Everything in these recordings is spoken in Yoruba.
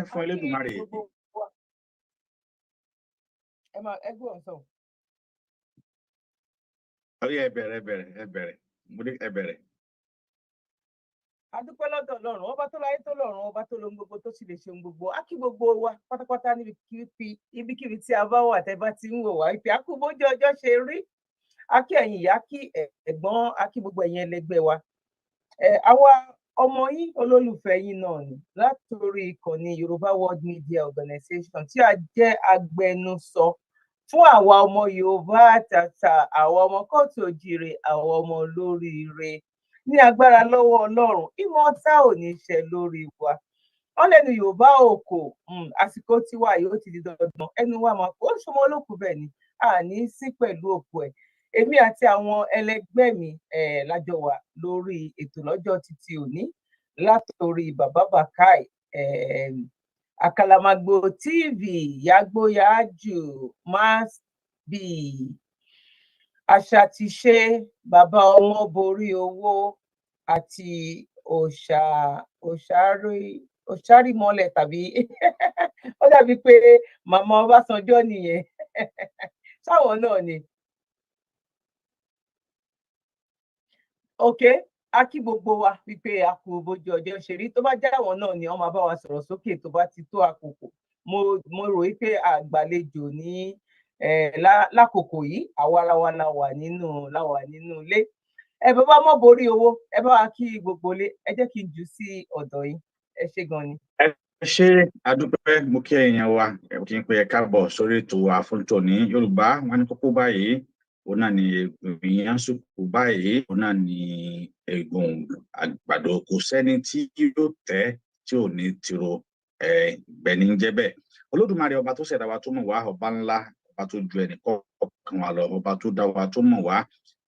fún Elédùmarè. Ẹ gbọ́ sọ. Ẹ bẹ̀rẹ̀. Mo ní ẹ bẹ̀rẹ̀. A dúpẹ́ lọ́dọ̀ Ọlọ́run, ọba tó láyé tó lọ́run, ọba tó lohun gbogbo tó sì lè ṣe ohun gbogbo. A kí gbogbo wa pátápátá ibikíbi tí a bá wà tẹ́ bá ti ń wò wá. Ìpè àkú bójú ọjọ́ ṣe rí. A kí ẹ̀yin ìyá, kí ẹ̀gbọ́n, a kí gbogbo ẹ̀yin ẹlẹgbẹ́ wa. Àwa ọmọ yín olólùfẹ́ yín náà ni látòrí ìkànnì Yoruba World Media Organization tí a jẹ́ agbẹnusọ fún àwa ọmọ Yorùbá àtàtà, àwa ọmọ kóòtù òjìrè, àwa ọmọ olóríire. Ní agbára lọ́wọ́ Ọlọ́run, ìmọ̀ ọ̀tá ò ní ṣe lórí wa. Wọ́n lẹ́nu Yorùbá òkò, àsìkò tiwa yóò ti di dandan, ẹnu wa máa kó ṣọmọ olókùn bẹ́ẹ̀ ni, a ní sí pẹ̀lú òkú ẹ̀. Èmi àti àwọn ẹlẹgbẹ́ mi lájọ wà lórí ètò lọ́jọ́ títí òní látòrí Bàbá Bàkáì, Àkàlàmàgbò TV, Yàgbóyàjù, Masbi, Àṣà ti ṣe, Bàbá ọmọ borí owó àti òṣàrímọ́lẹ̀ tàbí ó dàbí pé màmá Ọbásanjọ́ nìyẹn. Sáwọn náà ni. Okay, a kí gbogbo wa wípé a kú bójú ọjọ́ ṣe rí. Tó bá jẹ́ àwọn náà ni wọ́n máa bá wa sọ̀rọ̀ sókè tó bá ti tó àkókò. Mo rò wípé àgbàlejò ní lákòókò yìí àwa ara wa la wà nínú ilé. Bàbá mọ́ borí owó, ẹ bá wa kí gbogbo ilé. Ẹ jẹ́ kí n jù sí ọ̀dọ̀ yín. Ẹ ṣé gan ni. Ẹ ṣé, adúpẹ́, mo kí ẹ̀yin wa, kí n pé ẹ káàbọ̀ sórí ètò àfúntò ní Yorùbá. Wọ́n ní kókó báyìí, òun náà ni ègùn sùkú báyìí, òun náà ni ègùn àgbàdo. Kò sẹ́ni tí yóò tẹ́ tí ò ní tiro bẹ́ẹ̀ ni ń jẹ́ bẹ́ẹ̀. Olódùmarè ọba tó ṣẹ̀dá wa tó mọ̀ wá, ọba ńlá, ọba tó ju ẹnìkọ̀ọ̀kan wa lọ, ọba tó dá wa tó mọ̀ wá,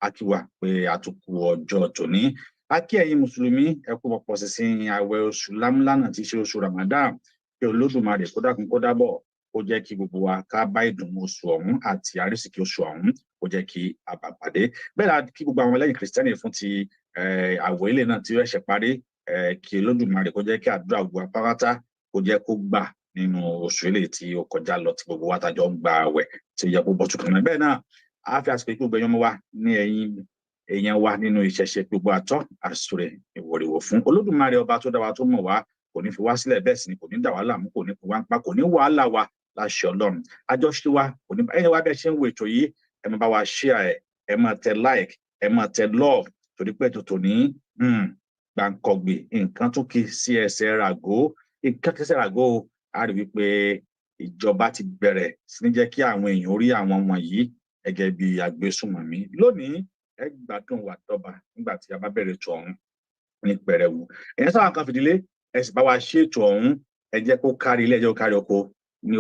a kí wa pé a tún kú ọjọ́ tòní. A kí ẹ̀yin mùsùlùmí, ẹ kú pọ̀pọ̀ sísìn àwẹ̀ oṣù lámúlánà tí í ṣe oṣù Ramadan, kí Olódùmarè kó dákun kó dábọ̀ kó jẹ́ kí gbogbo wa ká bá ìdùnnú oṣù ọ̀hún àti àrísìkí oṣù ọ̀hún kó jẹ́ kí a bá pàdé. Bẹ́ẹ̀ la kí gbogbo àwọn ẹlẹ́yìn kìrìsìtẹ́nì fún ti àwẹ̀ ilé náà tí ó ṣẹ̀ parí, kí Olódùmarè kó jẹ́ kí àdúrà gbogbo apáráta kó jẹ́ kó gbà nínú oṣù ilé tí ó kọjá lọ tí gbogbo wa tájọ ń gba àwẹ̀ tí ó yẹ kó bọ́ tukùn náà. Bẹ́ẹ̀ náà a fi àsìkò gbogbo ẹ̀yàn wa ní èèyàn wa nínú ìṣẹ̀ṣe gbogbo àtọ́ àsùrè ìwòrìwò fún Olódùmarè ọba tó dá wa tó mọ̀ wá, kò ní fi wá sílẹ̀, bẹ́ẹ̀ sì ni kò ní dà wá láàmú, kò ní fi wá ń pa, kò ní wàhálà wa láṣẹ Ọlọ́run. Àjọṣe wa kò ní ẹ̀yin wa bẹ́ẹ̀ ṣe ń wo ètò yìí, ẹ máa bá wa share ẹ máa tẹ like, ẹ máa tẹ love, torí pé ètò tòní gbàǹkọ̀gbè nǹkan tó kí sí ẹsẹ̀ ràgó, nǹkan kí ẹsẹ̀ ràgó, a rí wípé ìjọba ti bẹ̀rẹ̀ sí ní jẹ́ kí àwọn èèyàn orí àwọn wọ̀nyí gẹ́gẹ́ bí agbésùnmọ̀mí. Lónìí ẹ gbádùn wa dọ́ba nígbà tí a bá bẹ̀rẹ̀ ètò ọ̀hún ní pẹrẹwu. Ẹ̀yin sábà kan fìdílé, ẹ sì bá wa ṣe ètò ọ̀hún, ẹ jẹ́ kó kárí ilé, ẹ jẹ́ kó kárí oko ní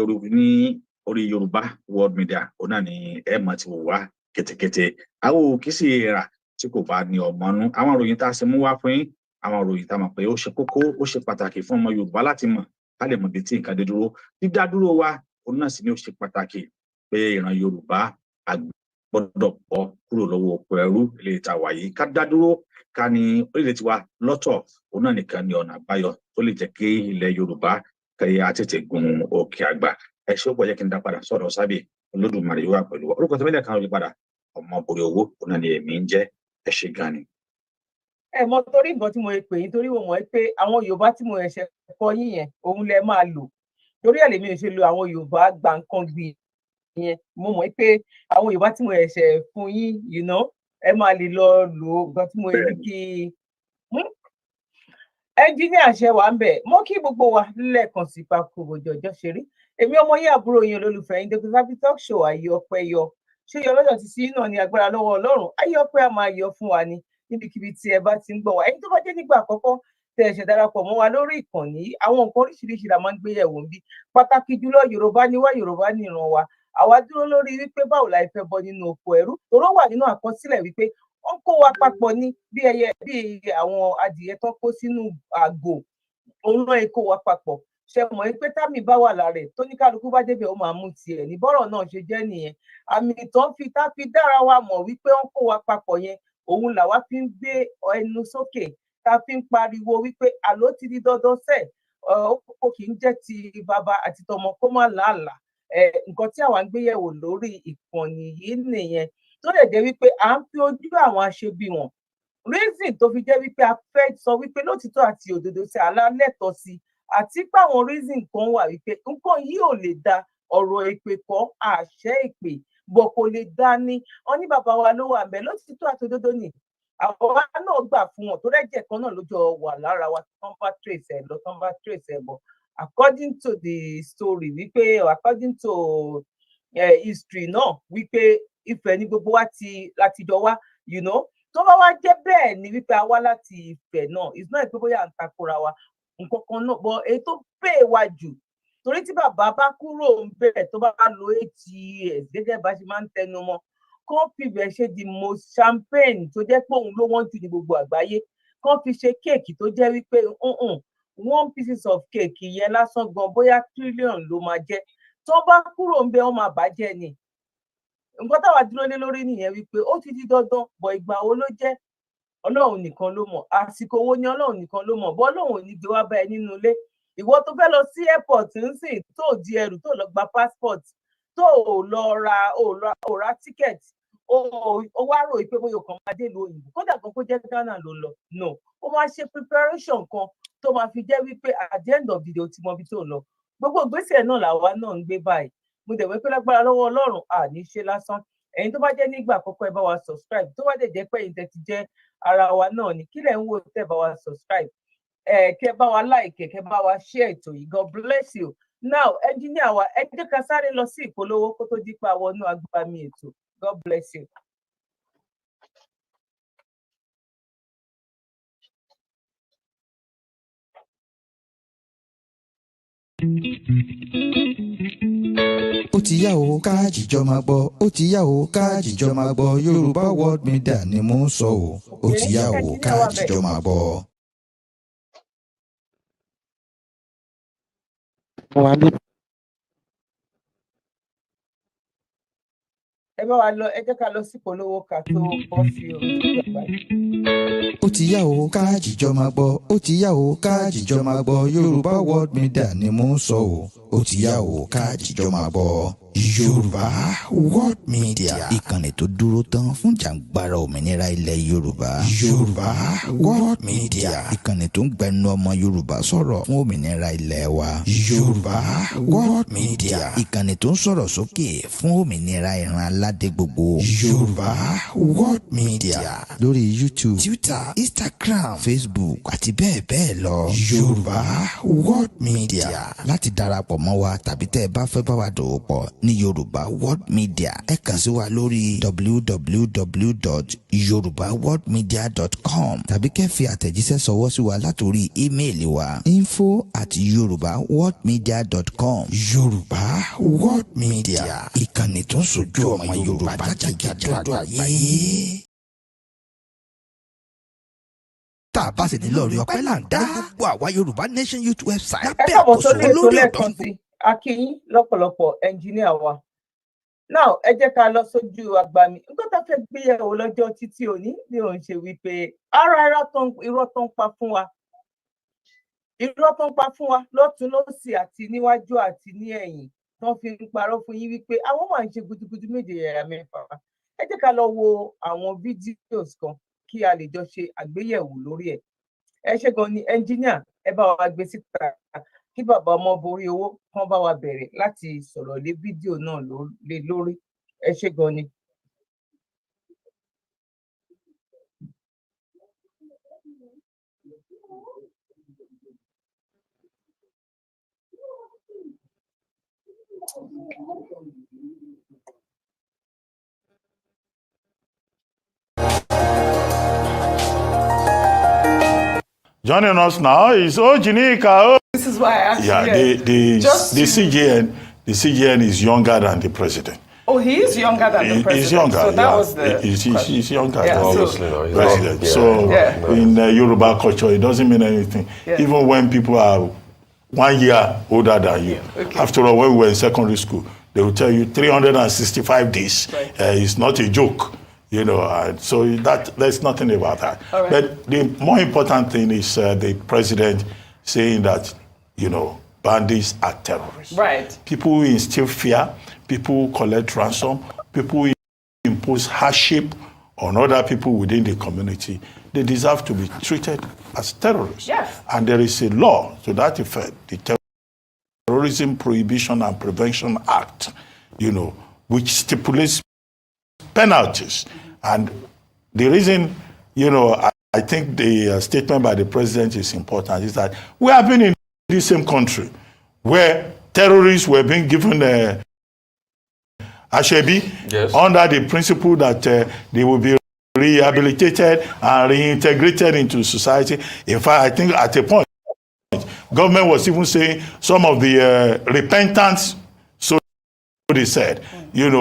orí Yorùbá World Media. Òun náà ni ẹ mọ̀ ti wò wá kétékété. Àwọn òkè sì rà tí kò bá ní ọmọnú. Àwọn ìròyìn tá a ṣe mú wá fún yín, àwọn ìròyìn tá a mọ̀ pé ó ṣe kókó, ó ṣe pàtàkì fún ọmọ Yorùbá láti mọ̀, ká lè mọ̀ bí tí nǹkan dé dúró. Dídá dúró wa, òun náà sì ni ó ṣe pàtàkì pé ìran Yorùbá gbọ́dọ̀ bọ́ kúrò lọ́wọ́ oko ẹrú ilé ìta wàyí, ká dá dúró, ká ní orílẹ̀ tiwa lọ́tọ̀. Òun náà nìkan ni ọ̀nà àbáyọ tó lè jẹ́ kí ilẹ̀ Yorùbá kẹ́yà tètè gun òkè àgbà. Ẹ ṣé ó pọ̀, jẹ́ kí n dá padà sọ̀rọ̀ Zabby. Olódùmarè yóò wà pẹ̀lú wa. Orúkọ tẹ́lẹ̀ kan ló yí padà, ọmọ borí owó, òun náà ni èmi ń jẹ́. Ẹ ṣé gan ni. Mọ torí nǹkan tí mo pè yín, torí mo mọ̀ pé àwọn Yorùbá tí mo ẹ̀ṣẹ̀ kọ́ yín yẹn òun lẹ máa lò, torí ẹ̀ lèmi ò ṣe lo àwọn Yorùbá gbàǹkangbì yẹn. Mo mọ̀ pé àwọn Yorùbá tí mo ẹ̀ṣẹ̀ fún yín, ẹ máa lè lọ lò nǹkan tí mo rí kí ẹnjíníà ṣe wà ń bẹ̀. Mo kí gbogbo wa lẹ́ẹ̀kan sí pàkó bójú ọjọ́ ṣe rí. Èmi ọmọ yín àbúrò yín olólùfẹ́ yín Dr. Zabby talk show ayé ọpẹ́ yọ. Ṣé yọ lọ́dọ̀ ti sí náà ní agbára lọ́wọ́ Ọlọ́run? Ayé ọpẹ́ a máa yọ fún wa ní níbikíbi tí ẹ bá ti ń gbọ́ wa. Ẹ̀yin tó bá jẹ́ nígbà àkọ́kọ́ tẹ́ ẹ ṣẹ̀ darapọ̀ mọ́ wa lórí ìkànnì, àwọn nǹkan oríṣiríṣi la máa ń gbé yẹ̀wò níbí. Pàtàkì jùlọ Yorùbá ni wá, Yorùbá ni ìran wa. Àwa dúró lórí wípé báwo la fẹ́ bọ́ nínú oko ẹrú. Tòró wà nínú àkọsílẹ̀ wípé wọ́n kó wa papọ̀ ní bí àwọn adìyẹ tó kó sínú àgò. Òun náà kó wa papọ̀. Ṣé mọ̀ pé támì bá wà lára ẹ̀ tó ní kálukú bá débẹ̀ ó máa mú tiẹ̀ ní bọ́rọ̀ náà ṣe jẹ́ nìyẹn. Àmì ìtàn tá fi dára wa mọ̀ wípé wọ́n kó wa papọ̀ yẹn, òun làwa fi ń gbé ẹnu sókè, tá fi ń pariwo wípé àló ti di dandan sẹ́ẹ̀. ó kì í jẹ́ ti bàbá àti tọmọ kó má làálàá. Nǹkan tí àwa ń gbé yẹ̀wò lórí ìkànnì yìí nìyẹn, tó lè jẹ́ wípé à ń fi ojú àwọn aṣebi wọn. Reason tó fi jẹ́ wípé a fẹ́ sọ wípé lótìtọ́ àti òdodo sí alálẹ́tọ̀ sí, àti pé àwọn reason kan wà wípé nǹkan yìí ò lè da ọ̀rọ̀ èpè kọ́, àṣẹ èpè bọ̀ kò lè dá ní. Wọ́n ní bàbá wa ló wà ńbẹ̀, lótìtọ́ àti òdodo ni àwọn wa náà gbà fún wọn, tó rẹ́jẹ̀ kan náà ló jọ wà lára wa tán bá trace ẹ̀ lọ, tán bá trace ẹ̀ bọ̀. According to the story wípé, according to history náà wípé Ifẹ̀ ni gbogbo wa láti jọ wá, you know. Tó bá wá jẹ́ bẹ́ẹ̀ ni wípé a wá láti Ifẹ̀ náà, it's not pé bóyá à ń takora wa nǹkan kan náà, but èyí tó pè wá jù, torí tí bàbá bá kúrò ń bẹ̀rẹ̀ tó bá lo 8 years gẹ́gẹ́ bá ṣe máa ń tẹnu mọ́, kán fi ibẹ̀ ṣe the most champagne tó jẹ́ pé òun ló wọ́n jù ní gbogbo àgbáyé, kán fi ṣe kéèkì tó jẹ́ wípé 1 piece of cake yẹn lásán gan bóyá trillion ló máa jẹ́. Tó bá kúrò ń bẹ̀ wọ́n máa bàjẹ́ ni. Nǹkan táwa dúró lé lórí nìyẹn wípé ó ti di dandan, bọ̀ ìgbà wo ló jẹ́ Ọlọ́run nìkan ló mọ̀, àsìkò wo ni Ọlọ́run nìkan ló mọ̀, bọ́ Ọlọ́run ò ní gbé wá bá ẹ nínú ilé. Ìwọ tó fẹ́ lọ sí airport ń sìn, tó di ẹrù, tó lọ gba passport, tó ò ra ticket, ó wá rò pé bóyá ọkàn máa dé ìlú òyìnbó, kódà kan kó jẹ́ Ghana ló lọ, no, ó máa ṣe preparation kan tó máa fi jẹ́ wípé at the end of the day ó ti mọ ibi tó lọ. Gbogbo ìgbésẹ̀ náà làwa náà ń gbé báyìí. Mo dẹ̀ wí pé lágbára lọ́wọ́ Ọlọ́run àní ṣe lásán. Ẹ̀yin tó bá jẹ́ nígbà àkọ́kọ́ ẹ bá wa subscribe, tó bá dẹ̀ jẹ́ pé ẹ̀yin tẹ́ ti jẹ́ ara wa náà ni, kí lẹ̀ ń wò tẹ́ bá wa subscribe, kẹ́ bá wa like, kẹ́ bá wa share ètò yìí. God bless you. Now engineer wa, ẹ jẹ́ ká sáré lọ sí ìpolówó kó tó di pa wọnú agbami ètò. God bless you. Ó ti yá o ká jíjọ máa gbọ́, ó ti yá o ká jíjọ máa gbọ́, Yorùbá World Media ni mò ń sọ o, ó ti yá o ká jíjọ máa gbọ́. Ẹ bá wa lọ, ẹ jẹ́ ká lọ sí ìpolówó ká tó bọ́ sí orí ìjọba. Ó ti yá o ká jíjọ máa gbọ́, ó ti yá o ká jíjọ máa gbọ́, Yorùbá World Media ni mò ń sọ o, ó ti yá o ká jíjọ máa gbọ́. Yorùbá World Media, ìkànnì tó dúró tán fún jàǹgbara òmìnira ilẹ̀ Yorùbá. Yorùbá World Media, ìkànnì tó ń gbẹnu ọmọ Yorùbá sọ̀rọ̀ fún òmìnira ilẹ̀ wa. Yorùbá World Media, ìkànnì tó ń sọ̀rọ̀ sókè fún òmìnira ìran aládé gbogbo. Yorùbá World Media, lórí YouTube, Twitter, Instagram, Facebook àti bẹ́ẹ̀ bẹ́ẹ̀ lọ. Yorùbá World Media, láti darapọ̀ mọ́ wa tàbí tẹ́ ẹ bá fẹ́ bá wa dòwò pọ̀ ní Yorùbá World Media, ẹ kàn sí wa lórí www.yorubaworldmedia.com tàbí kẹ́ fi àtẹ̀jíṣẹ́ ṣọwọ́ sí wa látòrí ímeèlì wa info@yorubaworldmedia.com. Yorùbá World Media, ìkànnì tó ń sojú ọmọ Yorùbá jákèjádò àgbáyé. Tá a bá sì ní lọ́ọ̀rì ọpẹ́ là ń dá gbogbo àwa Yorùbá Nation Youth website lábẹ́ àkóso olórí ọ̀dọ́ sí akínyín lọ́pọ̀lọpọ̀ ẹnjìníà wa. Now ẹ jẹ́ ká lọ sójú agbami. Nǹkan tá a fẹ́ gbéyẹ̀wò lọ́jọ́ títí òní ni òun ṣe wípé irọ́ tó ń pa fún wa. Irọ́ tó ń pa fún wa lọ́tún lósì àti níwájú àti ní ẹ̀yìn tó fi ń parọ́ fún yín wípé àwọn máa ń ṣe gudugudu méje yàrá mẹ́fà. Ẹ jẹ́ ká lọ wo àwọn fídíòs kan kí a lè jọ ṣe àgbéyẹ̀wò lórí ẹ̀. Ẹ ṣé gan ni ẹnjìníà, ẹ bá wa gbé síta kí bàbá ọmọ borí owó kan bá wa bẹ̀rẹ̀ láti sọ̀rọ̀ lé fídíò náà lé lórí. Ẹ ṣé gan ni. Joining us now is Ojinika. This is why I asked you. The CGN is younger than the president. Oh, he is younger than the president. He's younger. So that was the he's younger yeah, than so, the president. So in Yoruba culture, it doesn't mean anything. Yeah. Even when people are 1 year older than you. Okay. After all, when we were in secondary school, they will tell you 365 days is not a joke. You know, so there's nothing about that. Right. But the more important thing is the president saying that bandits are terrorists. Right. People who instill fear, people who collect ransom, people who impose hardship on other people within the community, they deserve to be treated as terrorists. Yes. And there is a law to that effect, the Terrorism Prohibition and Prevention Act, which stipulates penalties. And the reason, I think the statement by the president is important, is that we have been in the same country where terrorists were being given Ashebi under the principle that they will be rehabilitated and reintegrated into society. In fact, I think at a point, government was even saying some of the repentance, so they said,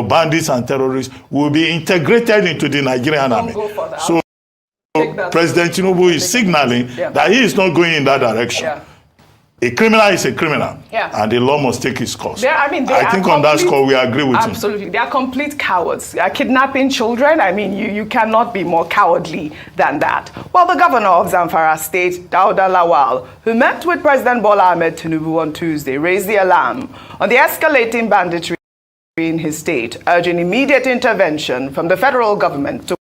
bandits and terrorists will be integrated into the Nigerian army. So President Tinubu is signaling that he is not going in that direction. Yeah. A criminal is a criminal, and the law must take its course. I think on that score we agree with him. Absolutely. They are complete cowards. They are kidnapping children. You cannot be more cowardly than that. Well, the governor of Zamfara State, Dauda Lawal, who met with President Bola Ahmed Tinubu on Tuesday, raised the alarm on the escalating banditry in his state, urging immediate intervention from the federal government to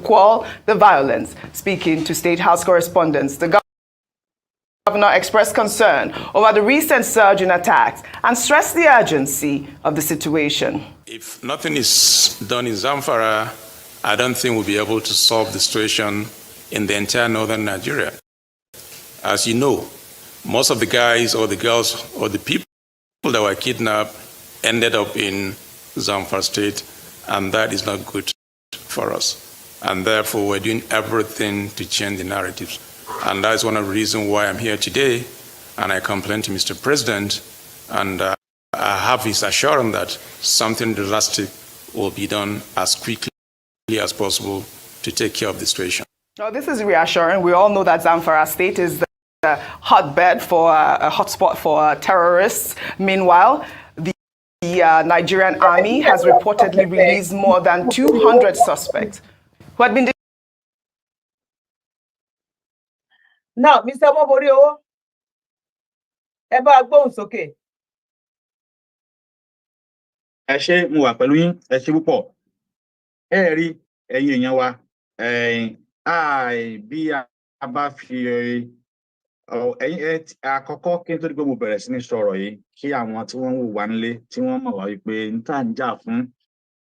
quell the violence. Speaking to State House correspondents, the governor expressed concern over the recent surge in attacks and stressed the urgency of the situation. If nothing is done in Zamfara, I don't think we'll be able to solve the situation in the entire northern Nigeria. As you know, most of the guys or the girls or the people that were kidnapped ended up in Zamfara State, and that is not good for us. And therefore, we're doing everything to change the narratives. And that's one of the reasons why I'm here today, and I complained to Mr. President, and I have his assurance that something drastic will be done as quickly as possible to take care of the situation. Now, this is reassuring. We all know that Zamfara State is the hotbed for a hotspot for terrorists. Meanwhile, the Nigerian army has reportedly released more than 200 suspects who had been. Now, Mr. Moborio, ẹ bá gbóhùn sókè. Ẹ ṣé, mo wà pẹ̀lú yín, ẹ ṣé púpọ̀. Ẹ rí ẹ̀yin èèyàn wa, bí a bá fi àkọ́kọ́ kí n tó di pé mo bẹ̀rẹ̀ sí ní sọ̀rọ̀ yìí, kí àwọn tí wọ́n ń wò wá nílé tí wọ́n mọ̀ wá wípé n tá ń jà fún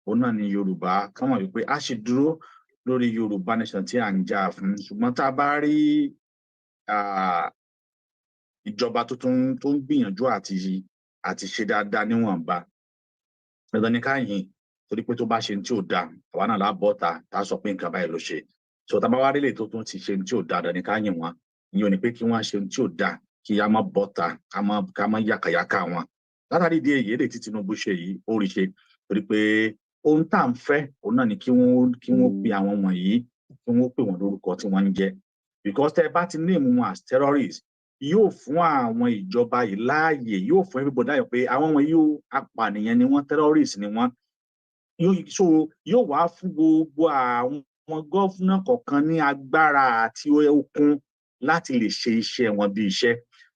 òun náà ni Yorùbá, kán mọ̀ wípé a sì dúró lórí Yorùbá nation tí à ń jà fún. Ṣùgbọ́n tá a bá rí ìjọba tó ń gbìyànjú àti ṣe dáadáa níwọ̀nba, dandan ni ká yìn, torí pé tó bá ṣe tí ò dáa, àwa náà lábọ́ta tá a sọ pé nǹkan báyìí ló ṣe. So tá a bá wá rélé tó tún ti ṣe tí ò dáa, dandan ni ká yìn wọ́n. Ìyẹn ò ní pé kí wọ́n ṣe tí ò dáa kí a má bọ́ta ká má yàkàyàkà wọn. Látàrí ìdí èyí, èdè tí Tinubu ṣe yìí ó rí ṣe, torí pé ohun tá à ń fẹ́ òun náà ni kí wọ́n pe àwọn wọ̀nyí, kí wọ́n pè wọ́n lórúkọ tí wọ́n ń jẹ́. Because tẹ́ bá ti name wọn as terrorists, yóò fún àwọn ìjọba yìí láàyè, yóò fún everybody láàyè pé àwọn wọn yóò apànìyàn ni wọ́n, terrorists ni wọ́n. Yóò wá fún gbogbo àwọn gọ́fúnà kọ̀ọ̀kan ní agbára àti okun láti lè ṣe iṣẹ́ wọn bí iṣẹ́.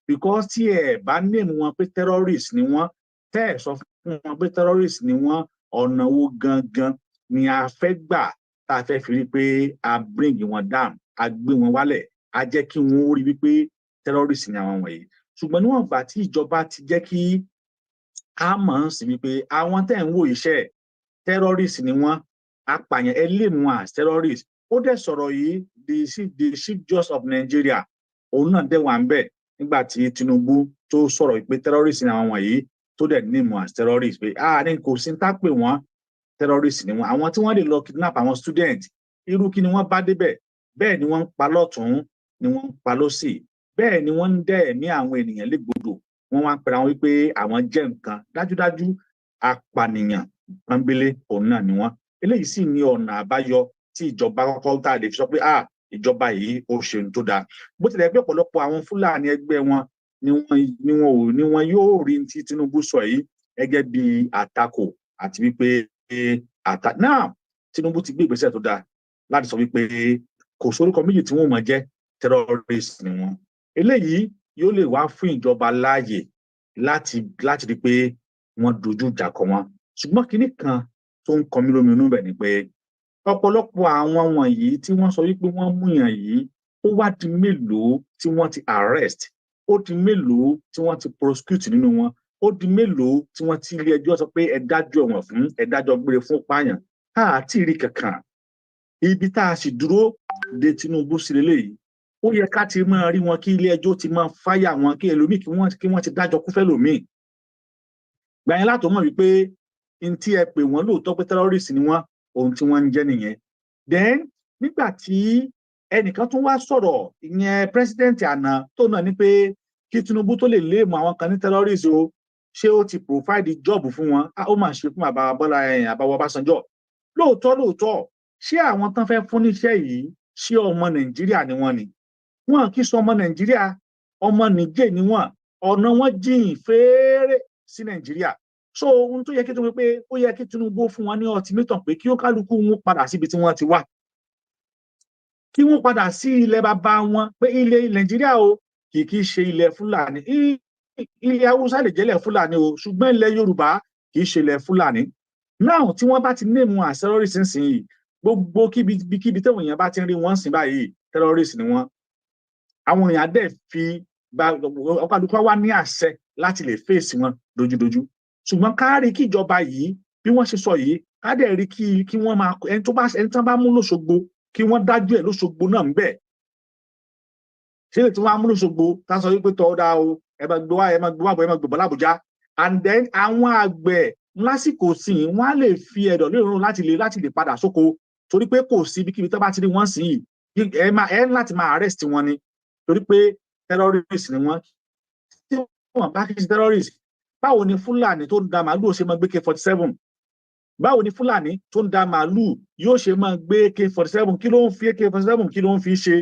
Because tí ẹ bá name wọn pé terrorists ni wọ́n, tẹ́ ẹ sọ fún wọn pé terrorists ni wọ́n, ọ̀nà wo gangan ni a fẹ́ gbà tá a fẹ́ fi rí pé a bring wọn down, a gbé wọn wálẹ̀, a jẹ́ kí wọ́n rí wípé terrorists ni àwọn wọ̀nyí. Ṣùgbọ́n níwọ̀n ìgbà tí ìjọba ti jẹ́ kí a mọ̀ sí wípé àwọn tẹ́ ń wò iṣẹ́ terrorists ni wọ́n, apààyàn, ẹ lè mú as terrorists. Ó dẹ̀ sọ̀rọ̀ yìí, the Chief Justice of Nigeria, òun náà dẹ̀ wà ń bẹ̀ nígbà tí Tinubu tó sọ̀rọ̀ pé terrorists ni àwọn wọ̀nyí, tó dẹ̀ ní mú as terrorists pé ní kò sí tá pè wọ́n, terrorists ni wọ́n. Àwọn tí wọ́n lè lọ kidnap àwọn student, irú kí ni wọ́n bá débẹ̀? Bẹ́ẹ̀ ni wọ́n ń pa lọ́tún, ni wọ́n ń pa lósì, bẹ́ẹ̀ ni wọ́n ń dẹ̀ ẹ̀mí àwọn ènìyàn légbodò. Wọ́n wá ń pera wọn wípé àwọn jẹ́ nǹkan, dájúdájú apànìyàn pọ́nbélé òun náà ni wọ́n. Eléyìí sì ní ọ̀nà àbáyọ tí ìjọba kọ́kọ́ tá a lè fi sọ pé ìjọba yìí ó ṣe ohun tó dáa. Bó tilẹ̀ pé ọ̀pọ̀lọpọ̀ àwọn Fúlàní ẹgbẹ́ wọn ni wọn yóò rí tí Tinubu sọ yìí gẹ́gẹ́ bí àtakò àti wípé náà Tinubu ti gbé ìgbésẹ̀ tó dáa láti sọ wípé kò sórúkọ méjì tí wọ́n mọ̀ jẹ́ terrorist ni wọ́n. Eléyìí yóò lè wá fún ìjọba láàyè láti rí pé wọ́n dojú ìjà kọ wọn. Ṣùgbọ́n kinní kan tó ń kọ mí lóminú bẹ̀ ni pé ọ̀pọ̀lọpọ̀ àwọn wọ̀nyí tí wọ́n sọ wípé wọ́n múyàn yìí, ó wá di mélòó tí wọ́n ti arrest, ó di mélòó tí wọ́n ti prosecute nínú wọn, ó di mélòó tí wọ́n ti ilé ẹjọ́ sọ pé ẹ dájọ́ ẹ̀wọ̀n fún, ẹ dájọ́ gbére fún pààyàn. Àti rí kankan. Ibi tá a sì dúró de Tinubu sí leléyìí, ó yẹ ká ti máa rí wọn kí ilé ẹjọ́ ti máa fáyà wọn, kí ẹlòmíì kí wọ́n ti dájọ́ kú fẹ́lòmíì. Gbà yẹn látọ̀ mọ̀ wípé n tí ẹ pè wọ́n lóòótọ́ pé terrorist ni wọ́n, ohun tí wọ́n ń jẹ́ nìyẹn. Then nígbà tí ẹnìkan tún wá sọ̀rọ̀, ìyẹn president àná tó náà ní pé kí Tinubu tó lè léèmọ̀ àwọn kan ní terrorist o, ṣé ó ti provide job fún wọn? Ó mà ṣe fún àbáwọ̀ Ọbásanjọ́. Lóòótọ́ ṣé àwọn tán fẹ́ fún níṣẹ́ yìí ṣé ọmọ Nàìjíríà ni wọ́n ni? Wọn kì í sọ ọmọ Nàìjíríà, ọmọ Nìjẹ̀ ni wọ́n, ọ̀nà wọn jìn fèrè sí Nàìjíríà. So ohun tó yẹ kí Tinubu pé ó yẹ kí Tinubu fún wọn ní ultimatum pé kí ó kálukú wọn padà síbi tí wọ́n ti wá, kí wọ́n padà sí ilẹ̀ bàbá wọn, pé ilẹ̀ Nàìjíríà o kì í ṣe ilẹ̀ Fúlàní, ilẹ̀ Haúsá lè jẹ́lẹ̀ Fúlàní o, ṣùgbọ́n ilẹ̀ Yorùbá kì í ṣe ilẹ̀ Fúlàní. Now tí wọ́n bá ti name as terrorist nísìnyí, gbogbo kíbi táwọn èèyàn bá ti ń rí wọn sìn báyìí terrorist ni wọ́n. Àwọn èèyàn dẹ̀ fi ọkàlùkọ́ wá ní àṣẹ láti lè fèsì wọn dojúdojú. Ṣùgbọ́n ká rí kí ìjọba yìí bí wọ́n ṣe sọ yìí, ká dẹ̀ rí kí wọ́n máa ẹni tán bá mú lóṣogbo kí wọ́n dájú ẹ̀ lóṣogbo náà ń bẹ̀. Ṣé lè tí wọ́n á mú lóṣogbo tá sọ wípé tọ́ da o, ẹ máa gbé wá bọ̀, ẹ máa gbé bọ̀ l'Ábùjá. And then àwọn àgbẹ̀ lásìkò sìn wọ́n á lè fi ẹ̀dọ̀ lérò láti lè padà sóko, torí pé kò sí ibikíbi tó bá ti rí wọ́n sìn yìí, ẹ láti máa arrest wọn ni, torí pé terrorist ni wọ́n. Tí wọ́n bá kí n ṣe terrorist, báwo ni Fúlàní tó ń da màálù ó ṣe máa gbé AK-47? Báwo ni Fúlàní tó ń da màálù yóò ṣe máa gbé AK-47? Kí ló ń fi AK-47 kí ló ń fi ṣe?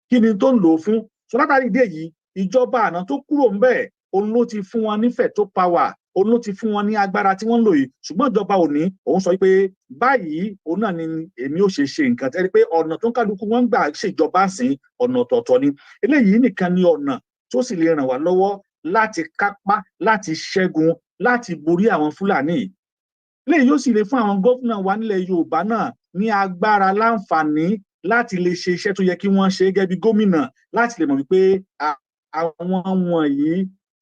Kí ni tó ń lò ó fún? So látàrí ìdí èyí, ìjọba àná tó kúrò ń bẹ̀, òun ló ti fún wọn nífẹ̀ẹ́ tó power, òun ló ti fún wọn ní agbára tí wọ́n ń lò yìí. Ṣùgbọ́n ìjọba òní òun sọ pé báyìí òun náà ni èmi ò ṣe nǹkan tẹ́lẹ̀ pé ọ̀nà tó ń kálukú wọn gbà ṣèjọba sìn ọ̀nà ọ̀tọ̀ọ̀tọ̀ ni. Eléyìí nìkan ni ọ̀nà tó sì lè ràn wá lọ́wọ́ láti kápá, láti ṣẹ́gun, láti borí àwọn Fúlàní. Eléyìí yóò sì lè fún àwọn gómìnà wa nílẹ̀ Yorùbá náà ní agbára, láǹfààní láti lè ṣe iṣẹ́ tó yẹ kí wọ́n ṣe gẹ́gẹ́ bí gómìnà, láti lè mọ̀ wípé àwọn wọ̀nyí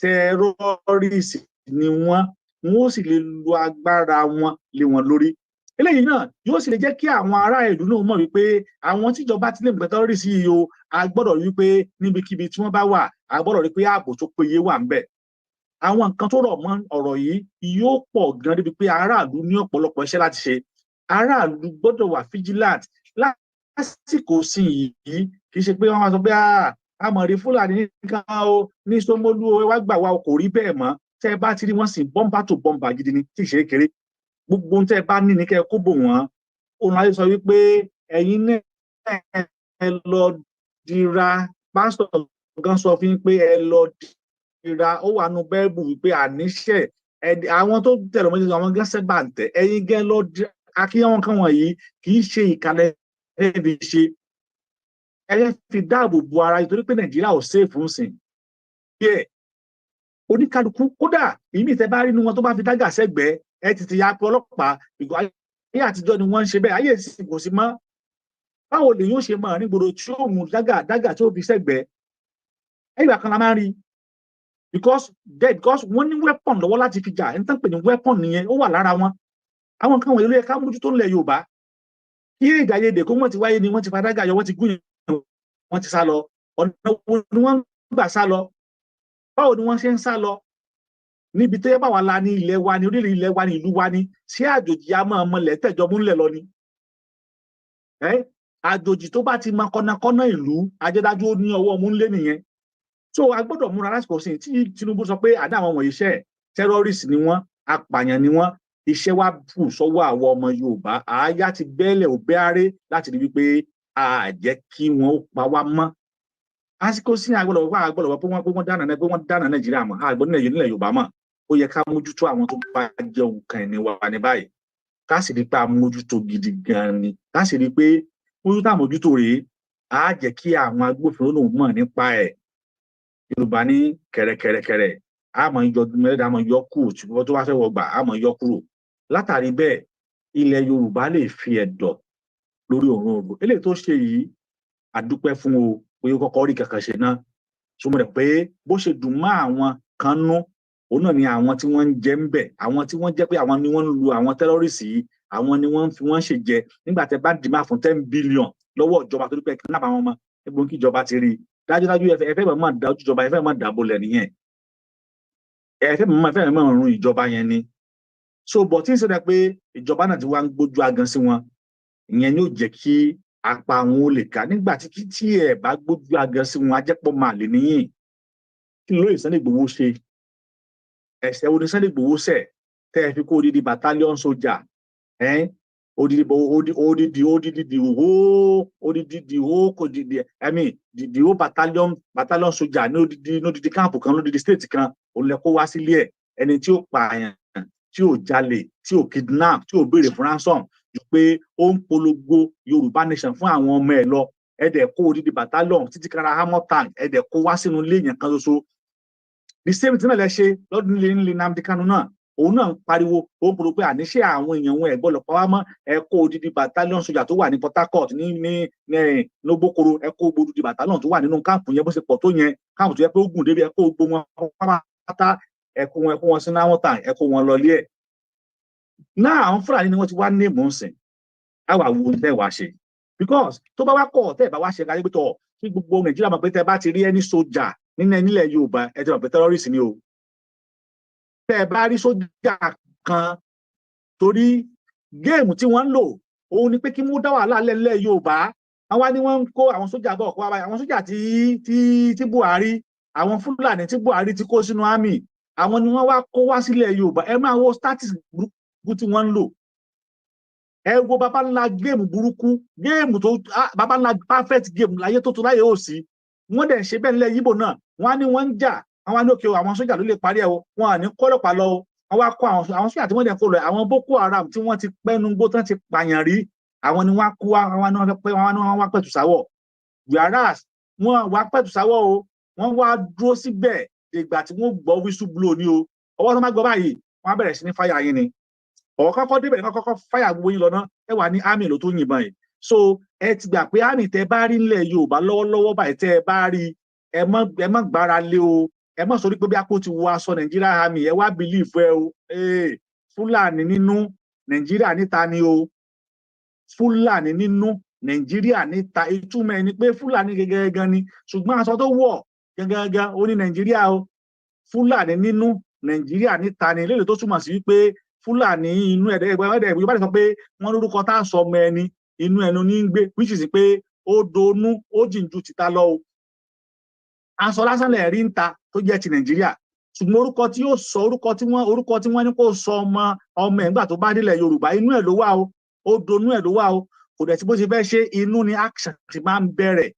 terrorist ni wọ́n ó sì lè lo agbára wọn lé wọn lórí. Eléyìí náà yóò sì lè jẹ́ kí àwọn ará ìlú náà mọ̀ wípé àwọn tíjọba ti lè mọ̀ pé terrorist yìí o, a gbọ́dọ̀ rí pé níbikíbi tí wọ́n bá wà, a gbọ́dọ̀ rí pé ààbò tó péye wà ń bẹ̀. Àwọn nǹkan tó rọ̀ mọ́ ọ̀rọ̀ yìí yóò pọ̀ gan débi pé aráàlú ní ọ̀pọ̀lọpọ̀ iṣẹ́ láti ṣe. Aráàlú gbọ́dọ̀ wà vigilant lásìkò sí yìí, kì í ṣe pé wọ́n máa sọ pé àmọ̀rí Fúlàní nìkan o ní Ṣómólú o, wá gbà wá, kò rí bẹ́ẹ̀ mọ́. Tẹ́ ẹ bá ti rí wọ́n sìn bọ́mbà tó bọ́mbà gidi ni, tí ì ṣe é kéré. Gbogbo ohun tẹ́ ẹ bá ní ní kẹ́ ẹ kó bò wọ́n. Òun ayé sọ wípé ẹ̀yin náà ẹ lọ dira, pásítọ̀ gan sọ fún yín pé ẹ lọ dira, ó wà nù Bẹ́ẹ̀bù wípé àníṣe àwọn tó tẹ̀lé ọmọdé àwọn gán sẹ́gbà ń tẹ̀, ẹ̀yin gẹ́ lọ dira. Akíyàn kan wọ̀nyí kì í ṣe ìkàlẹ̀ ẹ̀ẹ́dì ṣe. Ẹ fi dáàbò bo ara yìí torí pé Nàìjíríà ò safe ń sìn. Bẹ́ẹ̀ oníkálukú kódà ìmí tẹ́ bá rí inú wọn tó bá fi dágà sẹ́gbẹ̀ẹ́, ẹ ti ya pé ọlọ́pàá ìgbà ayé àtijọ́ ni wọ́n ń ṣe bẹ́ẹ̀, ayé ìsìn kò sí mọ́. Báwo lè yóò ṣe máa ní gbòòrò tí ó mú dágà tí ó fi sẹ́gbẹ̀ẹ́? Ẹgbà kan la máa ń rí because wọ́n ní weapon lọ́wọ́ láti fi jà, ẹni tán pè ní weapon nìyẹn, ó wà lára wọn. Àwọn nǹkan wọ̀nyí ló yẹ ká mójútó nílẹ̀ Yorùbá. Kí èdè àìyedè kó wọ́n ti wáyé ni wọ́n ti fa dágà yọ, wọ́n ti gún yẹn, wọ́n ti sá lọ. Ọ̀nà wo ni wọ́n gbà sá lọ? Báwo ni wọ́n ṣe ń sá lọ? Níbi tó yẹ bá wà la ní ilẹ̀ wa ní orílẹ̀ ilẹ̀ wa ní ìlú wa ní, ṣé àjòjì a máa mọlẹ̀ tẹ̀jọ́ múlẹ̀ lọ ni? Àjòjì tó bá ti mọ kọ́nàkọ́nà ìlú, ajẹ́dájú ó ní ọwọ́ mú lé nìyẹn. So a gbọ́dọ̀ múra lásìkò sí tí Tinubu sọ pé àdá àwọn wọ̀nyí iṣẹ́ terrorist ni wọ́n, apààyàn ni wọ́n, iṣẹ́ wa bù sọ́wọ́ àwọn ọmọ Yorùbá. Àáyá ti bẹ́ẹ̀lẹ̀ ò bẹ́ẹ̀rẹ́ láti rí wípé a jẹ́ kí wọ́n ó pa wá mọ́. Àsìkò sí àgbọ̀dọ̀ wá pé wọ́n dáná Nàìjíríà mọ́, àgbọ̀dọ̀ nílẹ̀ Yorùbá mọ́. Ó yẹ ká mójútó àwọn tó bá jẹ́ nǹkan ẹni wa ní báyìí. Ká sì rí pé a mójútó gidi gan ni. Ká sì rí pé mójútó rèé, á jẹ́ kí àwọn agbófinró náà mọ̀ nípa ẹ̀. Yorùbá ní kẹ̀rẹ̀kẹ̀rẹ̀kẹ̀rẹ̀ àmọ́ yọ mẹ́rẹ̀ẹ́dá àmọ́ yọ kù ṣùgbọ́n tó wá fẹ́ wọgbà àmọ́ yọ kúrò látàrí bẹ́ẹ̀ ilẹ̀ Yorùbá lè fi ẹ̀dọ̀ lórí òun ògbò eléyìí tó ṣe yìí àdúpẹ́ fún o pé ó kọ́kọ́ rí kankan ṣe náà ṣùgbọ́n rẹ̀ pé bó ṣe dùn mọ́ àwọn kan nú òun náà ni àwọn tí wọ́n ń jẹ ń bẹ̀ àwọn tí wọ́n jẹ́ pé àwọn ni wọ́n ń lu àwọn tẹ́rọ́rìsì yìí àwọn ni wọ́n fi wọ́n ṣe jẹ nígbà tẹ́ bá dìímà fún 10 billion lọ́wọ́ ìjọba torí pé kí náà àwọn ọmọ ẹgbẹ́ kí ìjọba ti rí i dájúdájú ẹfẹ́ máa dá ojú ìjọba ẹfẹ́ máa dàbò lẹ̀ nìyẹn ẹfẹ́ máa run ìjọba yẹn ni so bọ̀ tí ń sọ pé ìjọba náà ti wá ń gbójú agan sí wọn ìyẹn ni ó jẹ́ kí apá wọn ó lè ká nígbà tí ẹ bá gbójú agan sí wọn ajẹ́pọ̀ máa lè níyìn kí ló Sunday Igboho ṣe ẹ̀ṣẹ̀ wo ni Sunday Igboho ṣẹ̀ tẹ́ ẹ fi kó odidi battalion soldier odidi battalion soldier ní odidi camp kan lódidi state kan òun lẹ kó wá sílé ẹ ẹni tí ó pààyàn tí ò jalè tí ò kidnap tí ò béèrè fún ransom ju pé ó ń polongo Yorùbá nation fún àwọn ọmọ ẹ lọ ẹdẹ kó odidi battalion títí kára hammer tank ẹdẹ kó wá sínú ilé yẹn kan ṣoṣo the same thing náà lẹ ṣe lọ́dún nílé Nnamdi Kanu náà òun náà ń pariwo ó ń pariwo pé àníṣe àwọn èèyàn wọn ẹ̀gbọ́n lọ́pọ̀ wá mọ́ ẹ kó odidi battalion sójà tó wà ní Port Harcourt ní Lógbókoro ẹ kó odidi battalion tó wà nínú káàpù yẹn bó ṣe pọ̀ tó yẹn káàpù tó yẹ pé ó gùn débi ẹ kó gbogbo wọn pátá ẹ kó wọn sínú àwọn tàn ẹ kó wọn lọ lé ẹ. náà àwọn Fúlàní ni wọ́n ti wá ní ìmọ̀ọ́sìn àwa wo ń tẹ́ wá ṣe because tó bá wá kọ̀ tẹ́ ẹ̀ bá wá ṣe káyé pé tọ̀ kí gbogbo Nàìjíríà mọ̀ pé tẹ́ bá ti rí ẹni sójà nílẹ̀ Yorùbá ẹ ti mọ̀ pé terrorist ni o tẹ́ ẹ bá rí sójà kan torí géèmù tí wọ́n ń lò òun ni pé kí wọ́n dá wàhálà lẹ́lẹ́ Yorùbá àwa ni wọ́n ń kó àwọn sójà bọ̀ kó wá báyìí àwọn sójà tí Buhari àwọn Fúlàní tí Buhari ti kó sínú army àwọn ni wọ́n wá kó wá sílẹ̀ Yorùbá ẹ máa wo status burúkú tí wọ́n ń lò ẹ wo baba ńlá géèmù burúkú géèmù tó baba ńlá perfect géèmù láyé tó láyé ò sí wọ́n dẹ̀ ṣe bẹ́ẹ̀ nílẹ̀ Yíbò náà wọ́n á ní wọ́n ń jà àwọn ní òkè àwọn sójà ló lè parí ẹ̀ o wọn à ní kọ́lọ́pàá lọ o wọ́n á kó àwọn sójà tí wọ́n dẹ̀ kó lọ àwọn Boko Haram tí wọ́n ti pẹ́nu gbó tán ti pààyàn rí àwọn ni wọ́n á kó àwọn ni wọ́n wá pẹ̀tù sáwọ̀ whereas wọ́n wá pẹ̀tù sáwọ̀ o wọ́n wá dúró síbẹ̀ ìgbà tí wọ́n gbọ́ whistle blow ni o ọwọ́ tó má gbọ́ báyìí wọ́n á bẹ̀rẹ̀ sí ní fáyà yín ni ọ̀kọ́kọ́ débẹ̀ kọ́kọ́ fáyà gbogbo yín lọ ná ẹ wà ní army ló tó yìnbọn yìí so ẹ ti gbà pé army tẹ bá rí nílẹ̀ Yorùbá lọ́wọ́lọ́wọ́ báyìí tẹ bá rí ẹ má gbára lé o ẹ má sọ pé bí akó ti wọ aṣọ Nàìjíríà army ẹ wá believe ẹ o Fúlàní nínú Nàìjíríà níta ni o Fúlàní nínú Nàìjíríà níta ìtumọ̀ ẹni pé Fúlàní gẹ́gẹ́ ni ṣùgbọ́n aṣọ tó wọ̀ gẹ́gẹ́ ó ní Nàìjíríà o Fúlàní nínú Nàìjíríà níta ni lédè tó túmọ̀ sí wípé Fúlàní inú ẹ̀dẹ̀ Yorùbá sọ pé wọ́n lórúkọ tá à ń sọ ọmọ ẹni inú ẹnu ní ń gbé which is pé ó donú ó jìn ju tìta lọ o aṣọ lásán lẹ̀ rí ń ta tó jẹ́ ti Nàìjíríà ṣùgbọ́n orúkọ tí wọ́n ní kó sọ ọmọ ẹ̀ nígbà tó bá délẹ̀ Yorùbá inú ẹ̀ ló wà o ó donú ẹ̀ ló wà o kò dẹ̀ tí bó ṣe fẹ́ ṣe inú ni action ti máa ń bẹ̀rẹ̀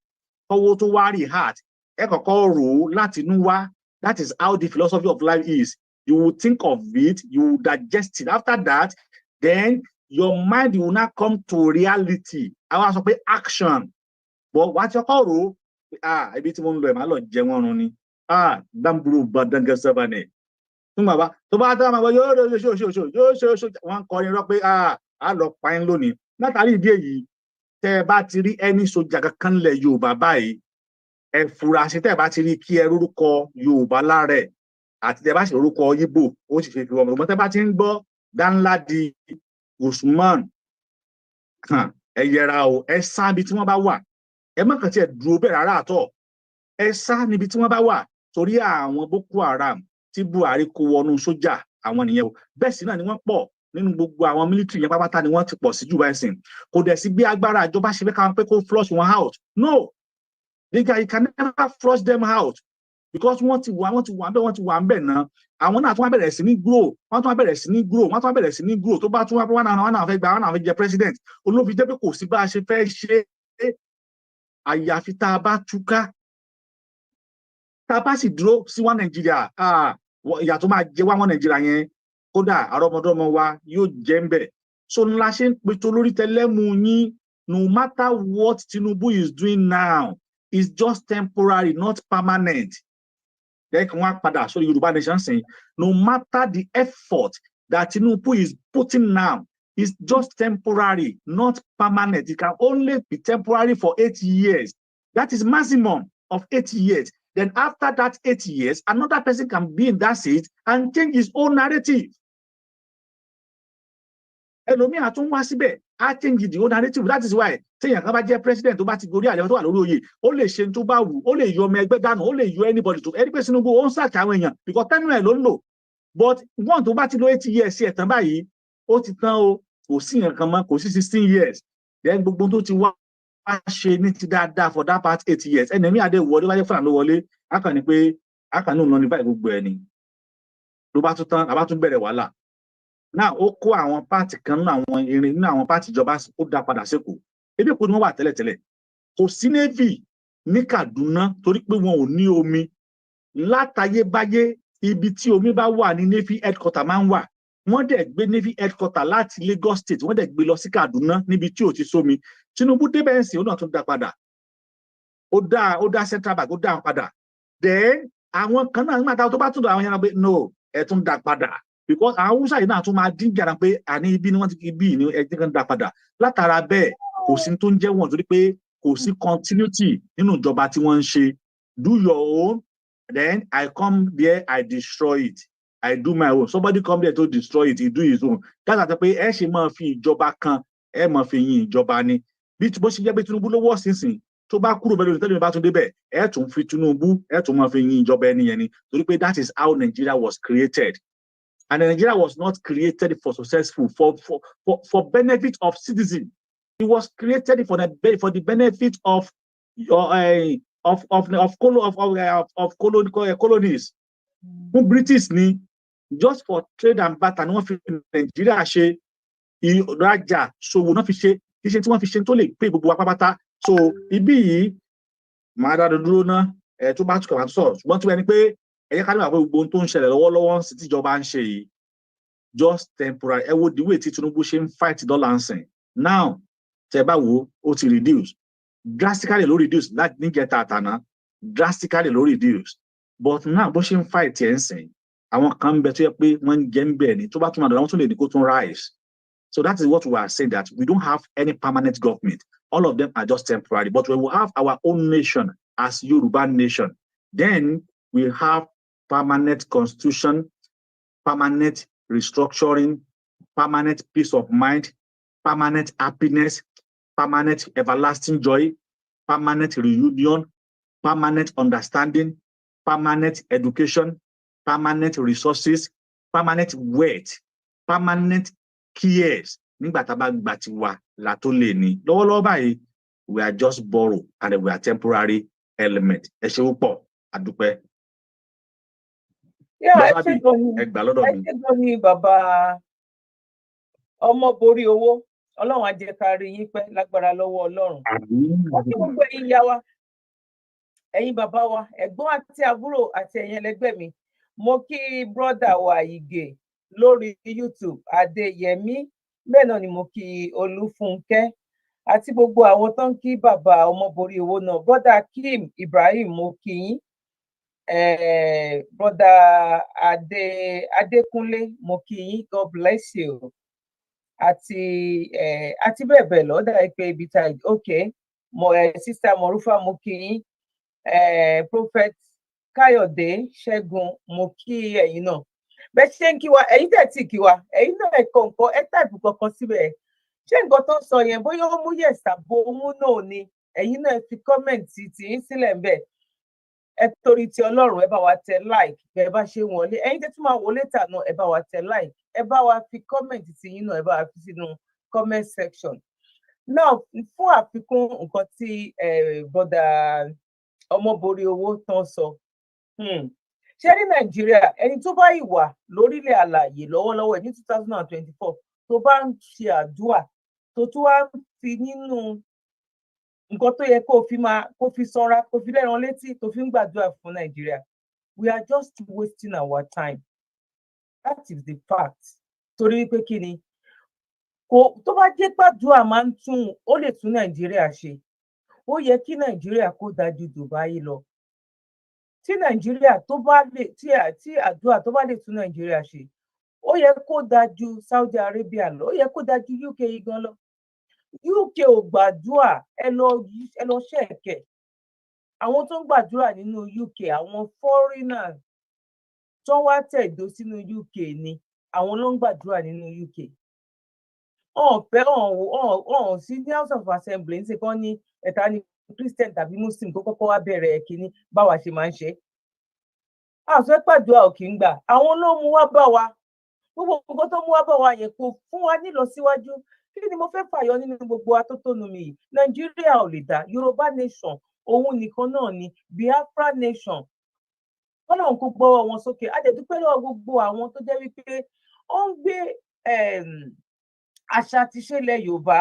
kọ́wọ́ tó wá rí heart ẹ kọ́kọ́ rò ó láti inú wá that is how the philosophy of life is. You will think of it, you will digest it. After that, then your mind will not come to reality. I want to say action. But what you call ibi tí mo ń lọ ẹ̀ máa lọ jẹ wọ́n run ni. Damburu badanga sabane. Tún bàbá tó bá tẹ́ ọmọ yóò wọ́n kọrin rọ pé a lọ pa ẹ́ lónìí. Látàrí ìdí èyí, tẹ́ ẹ bá ti rí ẹni sójà kankan lẹ̀ Yorùbá báyìí, ẹ fura sí tẹ́ ẹ bá ti rí kí ẹ rúkọ Yorùbá lára ẹ̀. Àti tẹ́ bá sì orúkọ Yíbò ó sì fi ọmọ ọmọ tẹ́ bá ti ń gbọ́ Danladi Usman ẹ yẹra o ẹ sá níbi tí wọ́n bá wà ẹ má kàn tí ẹ dúró bẹ́ẹ̀ rárá àtọ̀ ẹ sá níbi tí wọ́n bá wà torí àwọn Boko Haram tí Buhari kó wọnú sójà àwọn nìyẹn o bẹ́ẹ̀ sì náà ni wọ́n pọ̀ nínú gbogbo àwọn military yẹn pápátá ni wọ́n ti pọ̀ sí jù báyìí sìn kò dẹ̀ sí bí agbára ìjọba ṣe fẹ́ káwọn pé kó flush wọn out no you can never flush them out because wọ́n ti wà ń bẹ̀ náà àwọn náà tún wá bẹ̀rẹ̀ sí ní grow wọ́n tún wá bẹ̀rẹ̀ sí ní grow tó bá tún wá wọn náà fẹ́ gba wọn náà fẹ́ jẹ president olófin jẹ́ pé kò sí bá a ṣe fẹ́ ṣe àyàfi tá a bá túká tá a bá sì dúró sí wọn Nàìjíríà ìyà tó máa jẹ wá wọn Nàìjíríà yẹn kódà àrọmọdọ́mọ wa yóò jẹ́ ń bẹ̀ so ńlá ṣe ń pètò lórí tẹlẹ́mù yín no matter what Tinubu is doing now is just temporary not permanent. Then one padà so Yoruba nation saying, no matter the effort that Tinubu is putting now, is just temporary, not permanent. It can only be temporary for 8 years. That is maximum of 8 years. Then after that 8 years, another person can be in that seat and change his own narrative. Ẹlòmíì àtún wá síbẹ̀ á change the own narrative. That is why téèyàn kan bá jẹ́ president tó bá ti gorí àlẹ́ tó wà lórí oyè ó lè ṣe tó bá wù ó lè yọ ọmọ ẹgbẹ́ dànù ó lè yọ anybody tó ẹni pé Tinubu ó ń sàkà àwọn èèyàn because tẹ́nu ẹ̀ ló ń lò but one tó bá ti lo 8 years ẹ̀ tán báyìí ó ti tán o kò sí nǹkan mọ́ kò sí 16 years then gbogbo tó ti wá ṣe ní ti dáadáa for that part 8 years ẹni mi àdé wọlé wáyé fúnra ló wọlé á kàn ní pé á kàn ní òun lọ ní báyìí gbogbo ẹni ló bá tún tán àbá tún bẹ̀rẹ̀ wàhálà. Now ó kó àwọn pààtì kan nínú àwọn irin nínú àwọn pààtì ìjọba ó dá padà sékòó ebi èkó ni wọ́n wà tẹ́lẹ̀tẹ́lẹ̀ kò sí navy ní Kaduna torí pé wọn ò ní omi látayébáyé ibi tí omi bá wà ní navy headquarter máa ń wà wọ́n dẹ̀ gbé navy headquarter láti Lagos state wọ́n dẹ̀ gbé lọ sí Kaduna níbi tí ò ti sómi Tinubu débẹ̀ ẹ̀sìn ó náà tún dá padà ó dá central bank ó dá padà then àwọn kan náà nígbà tó bá tún dọ̀ àwọn yẹn pé no ẹ̀ tún dá padà because àwọn Hausa yìí náà tún máa dín jàrá pé àní ibi ni wọ́n ti ibi ni ẹ̀jẹ̀ kan dá padà látara bẹ́ẹ̀ kò sí tó ń jẹ́ wọ̀n torí pé kò sí continuity nínú ìjọba tí wọ́n ń ṣe do your own then I come there I destroy it I do my own somebody come there to destroy it he do his own that's àti pé ẹ ṣe máa fi ìjọba kan ẹ máa fi yin ìjọba ni bí bó ṣe jẹ́ pé Tinubu ló wọ́ sínsìn tó bá kúrò bẹ́ẹ̀ lórí tẹ́lẹ̀ bá tún débẹ̀ ẹ tún fi Tinubu ẹ tún máa fi yin ìjọba ẹni yẹn ni torí pé that is how Nigeria was created. And Nigeria was not created for successful for benefit of citizens. It was created for the benefit of colonies. British ni just for trade and barter. No fi Nigeria ṣe ìrajà ṣòwò náà fi ṣe iṣẹ́ tí wọ́n fi ṣe tó lè pay gbogbo wa pátápátá. So ibi yìí máa dá dúró ná tó bá tún kàn sọ ṣùgbọ́n tí wọ́n ní pé ẹ̀yẹ ká ní wà pé gbogbo ohun tó ń ṣẹlẹ̀ lọ́wọ́lọ́wọ́ sí tíjọba ń ṣe yìí just temporary ẹ wo the way tí Tinubu ṣe ń fight dollar ń sìn now tẹ bá wo ó ti reduce drastically ló reduce láti níjẹta àtàná drastically ló reduce but now bó ṣe ń fight ẹ̀ ń sìn àwọn kan ń bẹ tó yẹ pé wọ́n ń jẹ́ ń bẹ̀ ni tó bá tún máa dọ̀rọ̀ wọ́n tún lè ní kó tún rise so that is what we are saying that we don't have any permanent government all of them are just temporary but when we have our own nation as Yoruba nation then we have permanent constitution, permanent restructuring, permanent peace of mind, permanent happiness, permanent everlasting joy, permanent reunion, permanent understanding, permanent education, permanent resources, permanent wealth, permanent cares. Nígbà tá bá gbà tí wà la tó lè ní. Lọ́wọ́lọ́wọ́ báyìí, we are just borrow and we are temporary element. Ẹ ṣé púpọ̀, a dúpẹ́. Ẹ ṣé gan ni bàbá ọmọ borí owó Ọlọ́run á jẹ́ ká rí yín pẹ́ lágbára lọ́wọ́ Ọlọ́run. Ó kí gbogbo ẹ̀yin ìyá wa ẹ̀yin bàbá wa ẹ̀gbọ́n àti àbúrò àti ẹ̀yin ẹlẹgbẹ́ mi mo kí brọ́dà wa Ìgè lórí YouTube Adéyẹmí bẹ́ẹ̀ náà ni mo kí Olúfúnkẹ́ àti gbogbo àwọn tó ń kí bàbá ọmọ borí owó náà brọ́dà Kim Ibrahim mo kí yín. Brother Adékúnlé mo kí yín God bless you àti bẹ́ẹ̀ bẹ́ẹ̀ lọ dá pé ibi tá okay mo sister Morufa mo kí yín Prophet Káyọ̀dé Ṣẹ́gun mo kí ẹ̀yin náà bẹ́ẹ̀ ṣe ń kí wa ẹ̀yin tẹ̀ tí kí wa ẹ̀yin náà ẹ̀kọ́ nǹkan ẹ̀ táìpù kankan síbẹ̀ ṣé nǹkan tó ń sọ yẹn bóyá ó mú yẹ̀sà bó mú náà ni ẹ̀yin náà fi kọ́mẹ̀ntì tì í sílẹ̀ ń bẹ̀. Ẹ torí ti Ọlọ́run ẹ bá wa tẹ like ẹ bá ṣe wọlé ẹ̀yin tẹ́ tún máa wọlé tà náà ẹ bá wa tẹ like ẹ bá wa fi comment tí yín náà ẹ bá wa fi sínú comment section náà fún àfikún nǹkan tí bọ́dà ọmọborí owó tán sọ ṣé ní Nàìjíríà ẹni tó bá ìwà lórílẹ̀ àlàyé lọ́wọ́lọ́wọ́ ní 2024 tó bá ń ṣe àdúà tó tún wá ń fi nínú nǹkan tó yẹ kó fi sanra kó fi lẹ́ran létí tó fi ń gbàdúrà fún Nàìjíríà we are just wasting our time that is the fact torí pé kí ni tó bá jẹ́ gbàdúrà máa ń tún ó lè tún Nàìjíríà ṣe ó yẹ kí Nàìjíríà kó dájú Dubai lọ tí Nàìjíríà tó bá lè tí àdúrà tó bá lè tún Nàìjíríà ṣe, ó yẹ kó dájú Saudi Arabia lọ, ó yẹ kó dájú UK gan lọ. UK ò gbàdúrà, ẹ lọ ṣẹ̀kẹ̀. Àwọn tó ń gbàdúrà nínú UK, àwọn foreigners tó wá tẹ̀dó sínú UK ni àwọn ló ń gbàdúrà nínú UK. Ọ̀n sí ní House of Assembly ní kan ní ẹ̀ta ní Christian tàbí Muslim tó kọ́kọ́ wá bẹ̀rẹ̀ kínní báwa ṣe máa ń ṣe. Àṣọ pàdúrà ò kì í gbà, àwọn ló mú wá bá wa. Gbogbo nǹkan tó mú wá bá wa yẹn kò fún wa nílọsíwájú. Kí ni mo fẹ́ fàyọ nínú gbogbo atótónu mi yìí? Nàìjíríà ò lè dá, Yoruba nation òun nìkan náà ni, Biafra nation. Ọlọ́run kò gbọ́wọ́ wọn sókè. A dẹ̀ dúpẹ́ lọ́wọ́ gbogbo àwọn tó jẹ́ wípé ó ń gbé àṣà àti ìṣẹ̀lẹ̀ Yorùbá,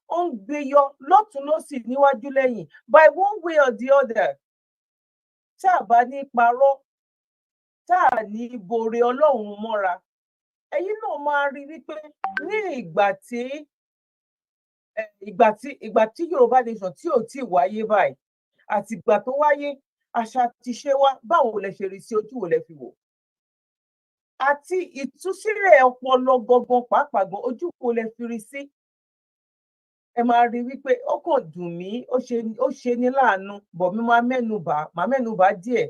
ó ń gbé yọ lọ́tùn lósì níwájú lẹ́yìn by one way or the other. Tá a bá ní parọ́, tá a ní bore Ọlọ́run mọ́ra, ẹ̀yin náà máa rí wípé ní ìgbà tí Yorùbá nation tí ò tí wáyé báyìí àti ìgbà tó wáyé, àṣà àti ìṣe wa báwo lẹ ṣe rí sí, ojú wo lẹ fi wò? Àti ìtúsílẹ̀ ọpọlọ gangan pàápàá gan, ojú wo lẹ fi rí sí? Ẹ máa rí wípé ó kàn dùn mí, ó ṣe ní láàánú, bọ̀ mi máa mẹ́nubà díẹ̀.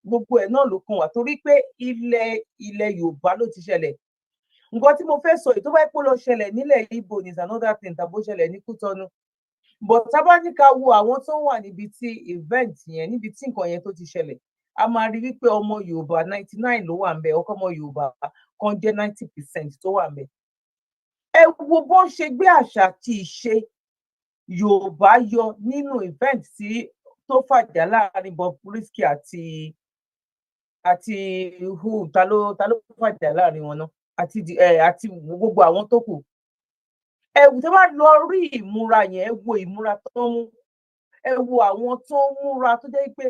Gbogbo ẹ̀ náà ló kàn wá torí pé ilẹ̀ Yorùbá ló ti ṣẹlẹ̀. Nǹkan tí mo fẹ́ sọ yìí tó bá pọ̀ lọ ṣẹlẹ̀ nílẹ̀ Igbo is another thing, tàbó ṣẹlẹ̀ ní Kútọ́nù. But tá bá ní ká wo àwọn tó wà níbi tí event yẹn, níbi tí nǹkan yẹn tó ti ṣẹlẹ̀, a máa rí wípé ọmọ Yorùbá 99 ló wà ń bẹ̀, ọkọ ọmọ Yorùbá kan jẹ́ 90% tó wà ń bẹ̀. Ẹ wo bó ṣe gbé àṣà àti ìṣe Yorùbá yọ nínú event tí tó fàjà láàrin Bobrisky àti ta ló fàjà láàrin wọn náà àti gbogbo àwọn tó kù. Ẹ tó bá lọ rí ìmúra yẹn, ẹ wo ìmúra tó mú, ẹ wo àwọn tó ń múra tó jẹ́ pé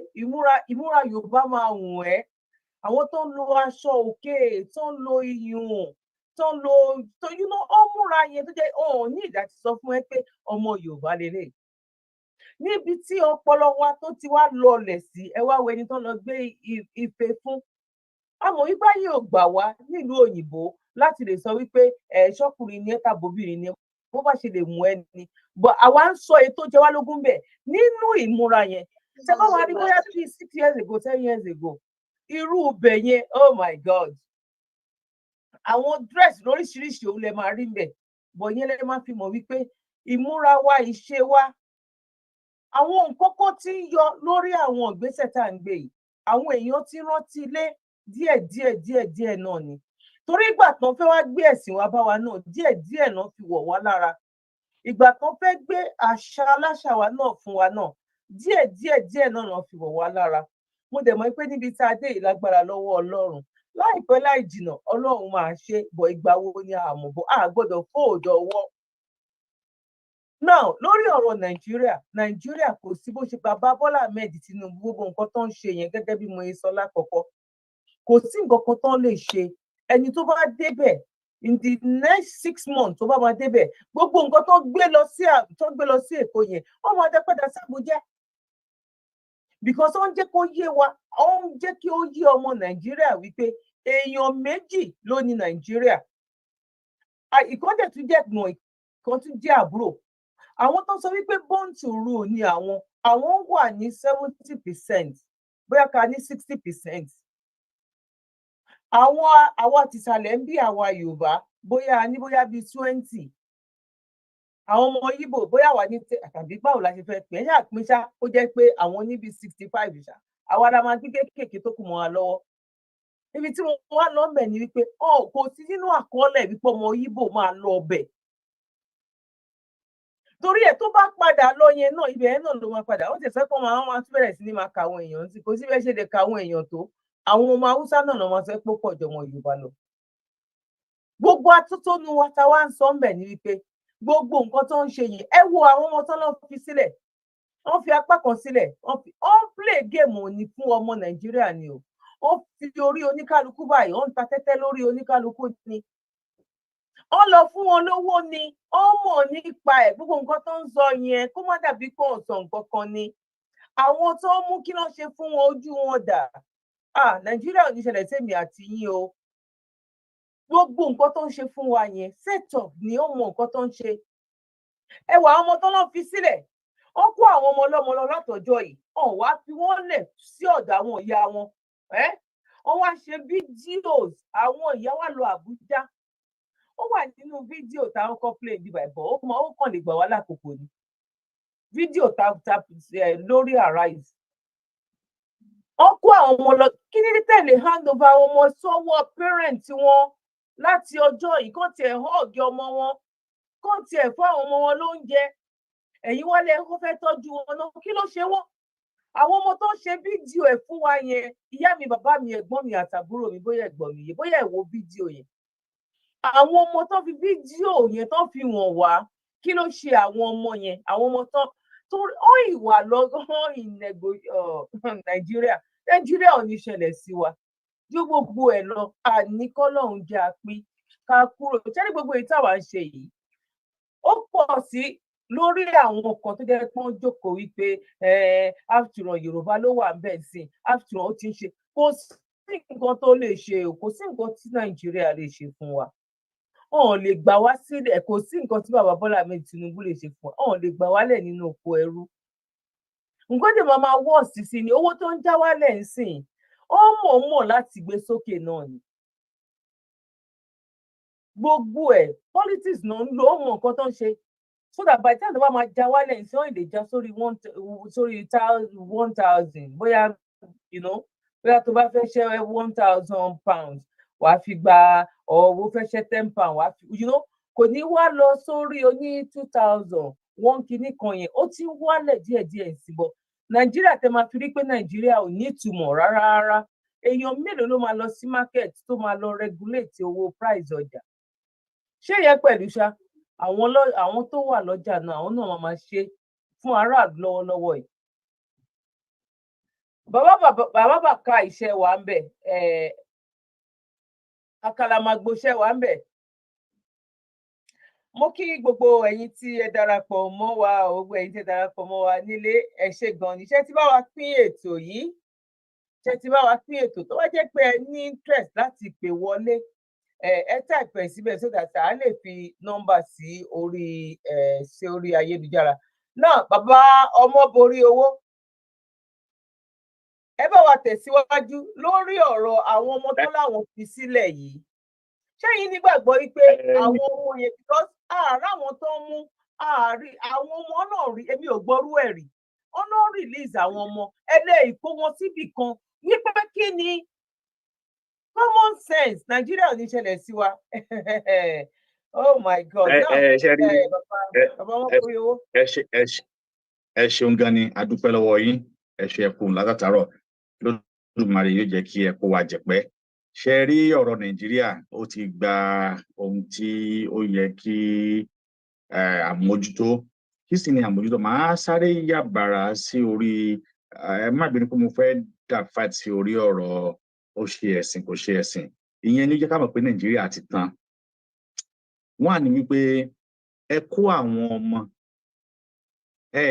ìmúra Yorùbá máa wùn ẹ́. Àwọn tó ń lo aṣọ òkè, tó ń lo iyùn, tó ó múra yẹn tó jẹ́ ní ìdá ti sọ fún ẹ pé ọmọ Yorùbá lélẹ̀. Níbi tí ọpọlọ wa tó ti wá lọlẹ̀ sí, ẹ wá wo ẹni tó lọ gbé ife fún. Àmọ́ wípé yóò gbà wá nílùú òyìnbó láti lè sọ wípé ṣọkùnrin ni ẹ tàbóbìnrin ni bó bá ṣe lè mú ẹ ni. But àwa ń sọ ètò jẹ wá lógún bẹ́ẹ̀ nínú ìmúra yẹn. Ṣé bá wà ní bóyá 6 years ago, 10 years ago, irú ibẹ̀ yẹn, oh my God. Àwọn dress lóríṣiríṣi òun lè máa rí mbẹ̀. Bọ̀ yẹn lè máa fi mọ̀ wípé ìmúra wa, ìṣe wa, àwọn nǹkan kan tí ń yọ lórí àwọn ìgbésẹ̀ tá à ń gbé yìí. Àwọn èèyàn ti rántí ilé díẹ̀ náà ni. Torí ìgbà tán fẹ́ wá gbé ẹ̀sìn wa bá wa náà, díẹ̀ náà fi wọ̀ wá lára. Ìgbà tán fẹ́ gbé àṣà aláṣà wa náà fún wa náà, díẹ̀ náà fi wọ̀ wá lára. Mo dẹ̀ mọ̀ pé níbi tá a dé ìlágbára lọ́wọ́ Ọlọ́run, láìpẹ́ láì jìnnà Ọlọ́run máa ṣe, bọ̀ ìgbà wo ni a mọ̀, bọ̀ a gbọ́dọ̀ fold ọwọ́. Now, lórí ọ̀rọ̀ Nàìjíríà kò sí bó ṣe bàbá Bọ́lá Ahmed Tinubu gbogbo nǹkan tó ń ṣe yẹn gẹ́gẹ́ bí mo ṣe sọ lákọ̀ọ́kọ́. Kò sí nǹkan kan tó lè ṣe. Ẹni tó bá débẹ̀ in the next 6 months tó bá máa débẹ̀, gbogbo nǹkan tó gbé lọ sí Èkó yẹn, wọ́n máa dá padà sí Àbújá. Because ó ń jẹ́ kó yé wa, ó ń jẹ́ kí ó yé ọmọ Nàìjíríà wípé èèyàn méjì ló ní Nàìjíríà. Ìkan dẹ̀ tún jẹ́ ẹ̀gbọ́n, ìkan tún jẹ́ àbúrò. Àwọn tó sọ wípé born to rule ni àwọn wà ní 70%, bóyá ká ní 60%. Àwa tìsàlẹ̀ ń bí àwa Yorùbá, bóyá bíi 20. Àwọn ọmọ Ìgbò bóyá wà ní tàbí báwo la ṣe fẹ́ pè é ṣàpín ṣá, ó jẹ́ pé àwọn níbi 65 ṣá. Àwa la máa gbé kéékèèké tó kù mọ́ wa lọ́wọ́. Ibi tí mo wá lọ́bẹ̀ ni wípé kò sí nínú àkọọ́lẹ̀ wípé ọmọ Ìgbò máa lọ ọbẹ̀. Torí ẹ̀ tó bá padà lọ yẹn náà, ibẹ̀ yẹn náà ló máa padà. Ó ti sọ pé máa tún bẹ̀rẹ̀ sí ní máa ka àwọn èèyàn sí, kò sí bẹ́ẹ̀ ṣe lè ka àwọn èèyàn tó. Àwọn ọmọ Haúsá náà ló máa sọ pé ó pọ̀ jọ ọmọ Yorùbá lọ. Gbogbo atótónu wa ta wá ń sọ ń bẹ̀ ni wípé gbogbo nǹkan tó ń ṣe yìí, ẹ wo àwọn ọmọ tó lọ fi sílẹ̀. Wọ́n fi apá kan sílẹ̀, wọ́n play game òní fún ọmọ Nàìjíríà ni o. Wọ́n fi orí oníkálukú báyìí, wọ́n ń ta tẹ́tẹ́ lórí oníkálukú ni. Wọ́n lọ fún wọn lówó ni, wọ́n mọ̀ nípa ẹ̀. Gbogbo nǹkan tó ń sọ yẹn kó má dàbí pé ó sọ nǹkan kan ni. àwọn tó ń mú kí ló ṣe fún wọn ojú wọn dà. Nàìjíríà ò ní ṣẹlẹ̀ sẹ́mi àti yín o. Gbogbo nǹkan tó ń ṣe fún wa yẹn set up ni ó mọ nǹkan tó ń ṣe. Ẹ wà ọmọ tó lọ fi sílẹ̀. Ó kó àwọn ọmọ ọlọ́mọ lọ látọjọ́ yìí. Ó wá fi wọ́n lẹ̀ sí ọ̀dọ̀ àwọn ìyá wọn. Wọ́n wá ṣe videos àwọn ìyá wa lọ Àbújá. Ó wà nínú fídíò táwọn kan play bí bàbá ó kàn lè gbà wá lákòókò ni. Fídíò lórí Arise. Ó kó àwọn ọmọ lọ kí ní tẹ̀lé hand over àwọn ọmọ sọ́wọ́ parent wọn láti ọjọ́ yìí kó tiẹ̀ hug ọmọ wọn kó tiẹ̀ fún àwọn ọmọ wọn lóúnjẹ. Ẹ̀yin wálé ó fẹ́ tọ́jú wọn náà kí ló ṣe wọ́n? Àwọn ọmọ tó ń ṣe fídíò ẹ̀ fún wa yẹn ìyá mi bàbá mi ẹ̀gbọ́n mi àtàbúrò mi bóyá ẹ̀gbọ́n mi yẹn bóyá ẹ wo fídíò yẹn. Àwọn ọmọ tó fi fídíò yẹn tó fi wọ̀n wá kí ló ṣe àwọn ọmọ yẹn àwọn ọmọ tó ó ìwà lọ́gán ìnẹ̀gbò Nàìjíríà ò ní ṣẹlẹ̀ sí wa ju gbogbo ẹ̀ lọ àníkọ́lọ́hún jẹ́ àpín ká kúrò ṣẹ́ni gbogbo èyí táwa ń ṣe yìí ó pọ̀ sí lórí àwọn kan tó jẹ́ pé wọ́n jókòó wípé after all Yorùbá ló wà bẹ́ẹ̀ sí after all ó ti ń ṣe kò sí nǹkan tó lè ṣe kò sí nǹkan tí Nàìjíríà lè ṣe fún wa. Ọ̀n lè gbà wá sílẹ̀ kò sí nǹkan tí bàbá Bọ́lá Ahmed Tinubu lè ṣe fún wa. Ọ̀n lè gbà wálẹ̀ nínú oko ẹrú. Nǹkan tí màmá wọ̀ sí ni owó tó ń já wálẹ̀ ń sìn ó mọ̀ láti gbé sókè náà ni. Gbogbo ẹ̀ politics náà ń lo ó mọ̀ nǹkan tó ń ṣe so that by the time tó bá máa já wálẹ̀ ń sìn ó lè já sórí 1,000 bóyá bóyá tó bá fẹ́ ṣe 1,000 pounds wàá fi gba owó fẹ́ ṣe 10 pounds wàá fi kò ní wá lọ sórí oní 2,000 wọ́n kinní kan yẹn ó ti ń wálẹ̀ díẹ̀díẹ̀ sí bọ̀ Nàìjíríà tẹ máa fi rí pé Nàìjíríà ò ní ìtumọ̀ rárá èèyàn mélòó ló máa lọ sí market tó máa lọ regulate owó price ọjà ṣé yẹ pẹ̀lú ṣá àwọn tó wà lọ́jà náà àwọn náà máa ṣe fún aráàlú lọ́wọ́lọ́wọ́ yìí. Bàbá bàkà iṣẹ́ wa ń bẹ̀ àkàlàmàgbòṣẹ́ wa ń bẹ̀. Mo kí gbogbo ẹ̀yin tí ẹ darapọ̀ mọ́ wa gbogbo ẹ̀yin tí ẹ darapọ̀ mọ́ wa nílé ẹ ṣé gan ni ṣé ti bá wa pín ètò yìí ṣé ti bá wa pín ètò tó wá jẹ́ pé ẹ ní interest láti pè wọlé ẹ type ẹ̀ síbẹ̀ so that a lè fi nọ́mbà sí orí ayélujára náà. Bàbá Ọmọborí Owó ẹ bá wa tẹ̀síwájú lórí ọ̀rọ̀ àwọn ọmọ tó láwọn fi sílẹ̀ yìí. Ṣẹ́yìn nígbàgbọ́ wípé àwọn ọmọ yẹn because ààrẹ àwọn tó ń mú àwọn ọmọ náà rí èmi ò gbọ́rú ẹ̀ rí wọ́n náà release àwọn ọmọ ẹlẹ́ẹ̀kó wọn síbì kan wípé kí ni common sense Nàìjíríà ò ní ṣẹlẹ̀ sí wa. Oh my God. Bàbá Ọmọborí Owó. Ẹ ṣeun gan ni a dúpẹ́ lọ́wọ́ yín ẹ ṣe ẹkùn látàtàrọ̀ lódùmarè yóò jẹ́ kí ẹ kó wa jẹ̀pẹ́. Ṣe rí ọ̀rọ̀ Nàìjíríà ó ti gba ohun tí ó yẹ kí àmójútó kí sì ni àmójútó máa sáré yàbàrá sí orí ẹ má bínú pé mo fẹ́ dà fight sí orí ọ̀rọ̀ ó ṣe ẹ̀sìn kò ṣe ẹ̀sìn ìyẹn ló jẹ́ ká mọ̀ pé Nàìjíríà ti tán. Wọ́n á ní wípé ẹ kó àwọn ọmọ ẹ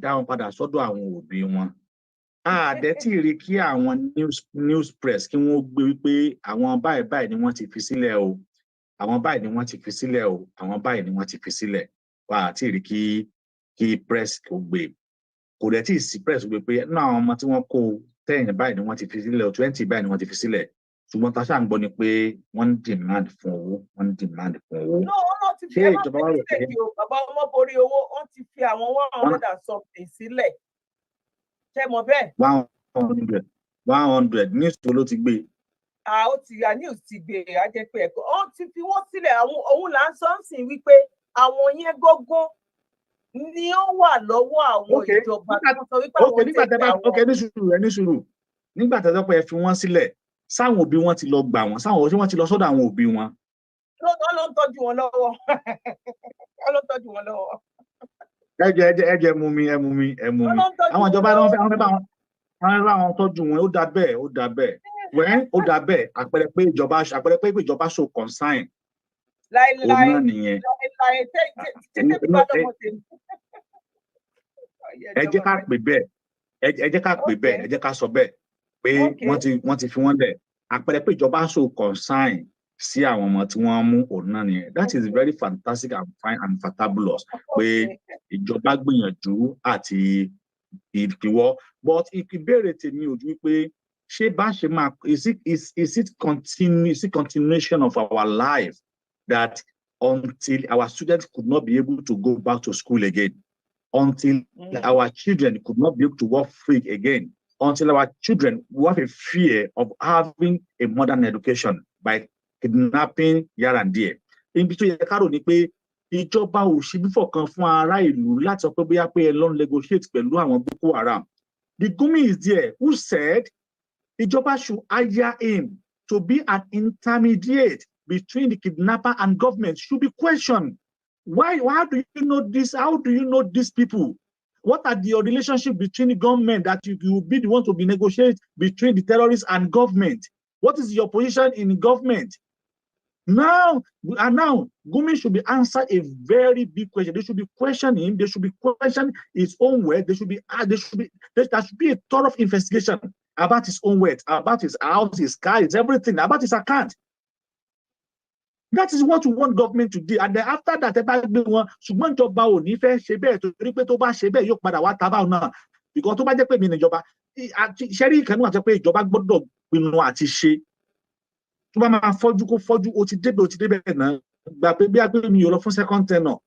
dá wọn padà sọ́dọ̀ àwọn òbí wọn. Àdẹ tí rí kí àwọn news press kí wọ́n gbé wípé àwọn báyìí ni wọ́n ti fi sílẹ̀ o àwọn báyìí ni wọ́n ti fi sílẹ̀ o àwọn báyìí ni wọ́n ti fi sílẹ̀ wà á tí rí kí press kò gbé kò dẹ̀ tí ì sí press gbé pé náà àwọn ọmọ tí wọ́n kó 10 báyìí ni wọ́n ti fi sílẹ̀ o 20 báyìí ni wọ́n ti fi sílẹ̀ ṣùgbọ́n tá a ṣáà ń gbọ́ ni pé wọ́n ń demand fún owó. Ṣé ìjọba wà lókè? Bàbá Ọmọborí Owó wọ́n ti fi àwọn 100 something sílẹ̀. Ṣé mọ̀ bẹ́ẹ̀? 100 news tó ló ti gbé. Ó ti ya news ti gbé a jẹ́ pé ẹ̀kọ́ ó ti fi wọ́n sílẹ̀ òun là ń sọ ń sìn wípé àwọn yẹn gógó ni ó wà lọ́wọ́ àwọn ìjọba tó sọ wípé àwọn ti gbà wọ́n. ní sùúrù nígbà tẹ́ sọ pé ẹ fi wọ́n sílẹ̀ sáwọn òbí wọn ti lọ gbà wọ́n sáwọn wọ́n ti lọ sọ́dọ̀ àwọn òbí wọn. Wọ́n ló ń tọ́jú wọn lọ́wọ́. Wọ́n ló ń tọ́jú wọn lọ́wọ́. ẹ jẹ́ mú mi. Àwọn ìjọba ló ń fẹ́ àwọn àwọn tọ́jú wọn ó dà bẹ́ẹ̀ ó dà bẹ́ẹ̀ àpẹẹrẹ pé ìjọba show concern. Láíláí nìyẹn. Ẹ jẹ́ ká pè bẹ́ẹ̀ ẹ jẹ́ ká pè bẹ́ẹ̀, ẹ jẹ́ ká sọ bẹ́ẹ̀ pé wọ́n ti fi wọ́n lẹ̀. Àpẹẹrẹ pé ìjọba show concern sí àwọn ọmọ tí wọ́n mú òun náà nìyẹn. That is very fantastic and fine and fantabulous pé ìjọba gbìyànjú àti ìdíwọ́. But ìbéèrè tèmi ò ju wípé ṣé bá ṣe máa is it continuation of our life that until our students could not be able to go back to school again, until our children could not be able to walk free again, until our children will have a fear of having a modern education by kidnapping here and there. Ibi tó yẹ ká rò ní pé ìjọba ò ṣe bí fọ̀kan fún ará ìlú láti sọ pé bóyá pé ẹ lọ negotiate pẹ̀lú àwọn Boko Haram. The Gumi is there who said ìjọba should hire him to be an intermediate between the kidnapper and government. Should be questioned. Why? How do you know this? How do you know these people? What are the relationship between the government that you will be the one to be negotiate between the terrorists and government? What is your position in government? Now, Gumi should be answered a very big question. They should be questioning him. They should be questioning his own words. There should be a thorough investigation about his own words, about his house, his car, his everything, about his account. That is what we want government to do. And then after that, ṣùgbọ́n ìjọba ò ní fẹ́ ṣe bẹ́ẹ̀ torí pé tó bá ṣe bẹ́ẹ̀ yóò padà wá tábà náà. Because tó bá jẹ́ pé mi níjọba, ṣẹ́rí ìkànnì àti pé ìjọba gbọ́dọ̀ pinnu àti ṣe. Tó bá máa fọ́jú kó fọ́jú, ó ti débẹ̀ náà. Gbà pé bí a pé mi ò lọ fún second tenure.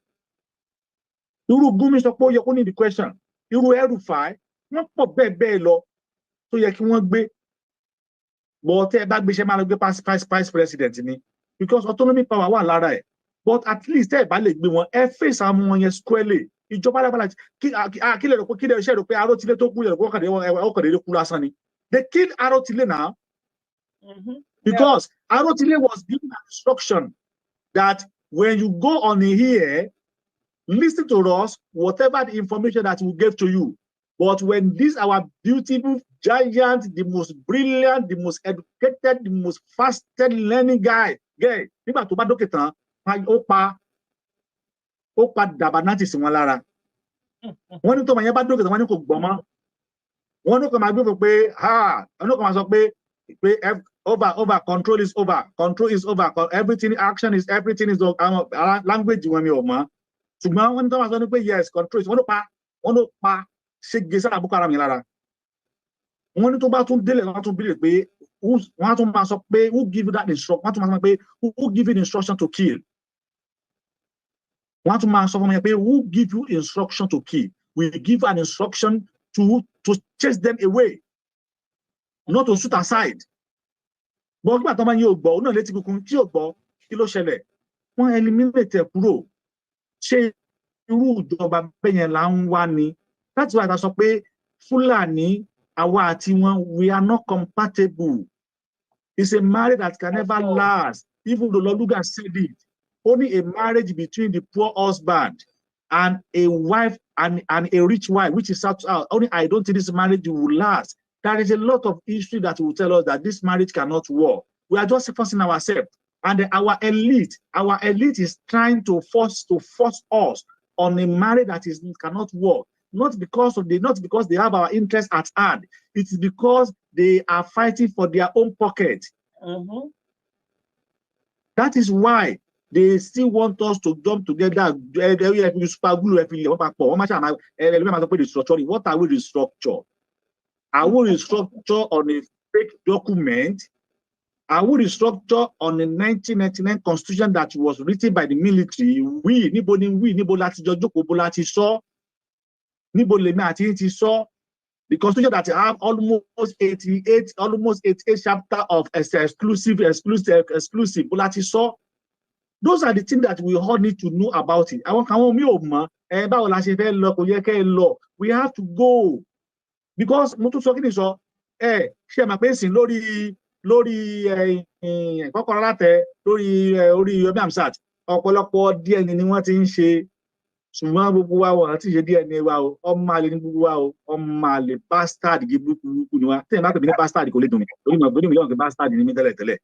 Irú Gumi sọ pé ó yẹ kó ní the question. Irú El-Rufai, wọ́n pọ̀ bẹ́ẹ̀ lọ tó yẹ kí wọ́n gbé. But tẹ́ ẹ bá gbé ṣe máa lọ gbé vice president ni. Because autonomy power wà lára ẹ̀. But at least tẹ́ ẹ bá lè gbé wọn, ẹ face àwọn wọn yẹn squarely. Ìjọba lábàlá kí lè rò pé kí lè ṣe rò pé Arótilé tó kú yẹ kó ọkàdé kú lásán ni. They killed Arótilé now. Because Arótilé was given an instruction that when you go on here, listen to us, whatever the information that we gave to you. But when this our beautiful giant, the most brilliant, the most educated, the most fastest learning guy, nígbà tó bá dókè tán, ó pa dàbànátì sí wọn lára. Wọ́n ní tó máa yẹn bá dókè tán, wọ́n ní kò gbọ́n mọ́. Wọ́n ní kò máa gbé pé wọ́n ní kò máa sọ pé over control is over, everything action is everything is language wọn mi ò mọ̀. Ṣùgbọ́n wọ́n ní tó máa sọ ní pé yes control is wọ́n ló pa ṣe gèsè Boko Haram yẹn lára. Wọ́n ní tó bá tún délẹ̀ wọ́n tún bílẹ̀ pé wọ́n á tún máa sọ pé who give you that instruction? Wọ́n á tún máa sọ pé who give you the instruction to kill? Wọ́n á tún máa sọ fún mi pé who give you instruction to kill? We give an instruction to chase them away, not to shoot aside. But nígbà tó máa yí ògbọ́ òun náà létí kúkú tí ògbọ́ kí ló ṣẹlẹ̀? Wọ́n eliminate ẹ̀ kúrò. Ṣé irú ìjọba bẹ́yẹn là ń wá ni? That's why I sọ pé Fúlàní àwa àti wọn, we are not compatible. It's a marriage that can never last. Even though Loluga said it, only a marriage between the poor husband and a wife and a rich wife, which is out. Only I don't think this marriage will last. There is a lot of history that will tell us that this marriage cannot work. We are just forcing ourselves, and our elite is trying to force us on a marriage that cannot work. Not because they have our interest at hand. It's because they are fighting for their own pocket. That is why they still want us to jump together. What are we restructure? Are we restructure on a fake document? Are we restructure on a 1999 constitution that was written by the military? Níbo láti jọ jókòó, bó láti sọ. Níbo lèmi àti yín ti sọ. The constitution that have almost 88 chapters of exclusive. Bó láti sọ. Those are the things that we all need to know about it. Àwọn kan wọn mi ò mọ̀, báwo la ṣe fẹ́ lọ, kò yẹ kẹ́ lọ. We have to go. Because mo tún sọ kí ni sọ, ṣe máa pè sí lórí kọ́kọ́rọ́ látẹ lórí orí Yomi Amsat, ọ̀pọ̀lọpọ̀ DNA ni wọ́n ti ń ṣe. Ṣùgbọ́n gbogbo wa wọ́n ti ṣe DNA wa o, ọmọ àlè ní gbogbo wa o, ọmọ àlè bastard burúkú ni wa. Tẹ́yìn bá pè mí ní bastard kò lè dùn mí, lórí mọ̀ gbóni mi lọ́wọ́ pé bastard ni mí tẹ́lẹ̀.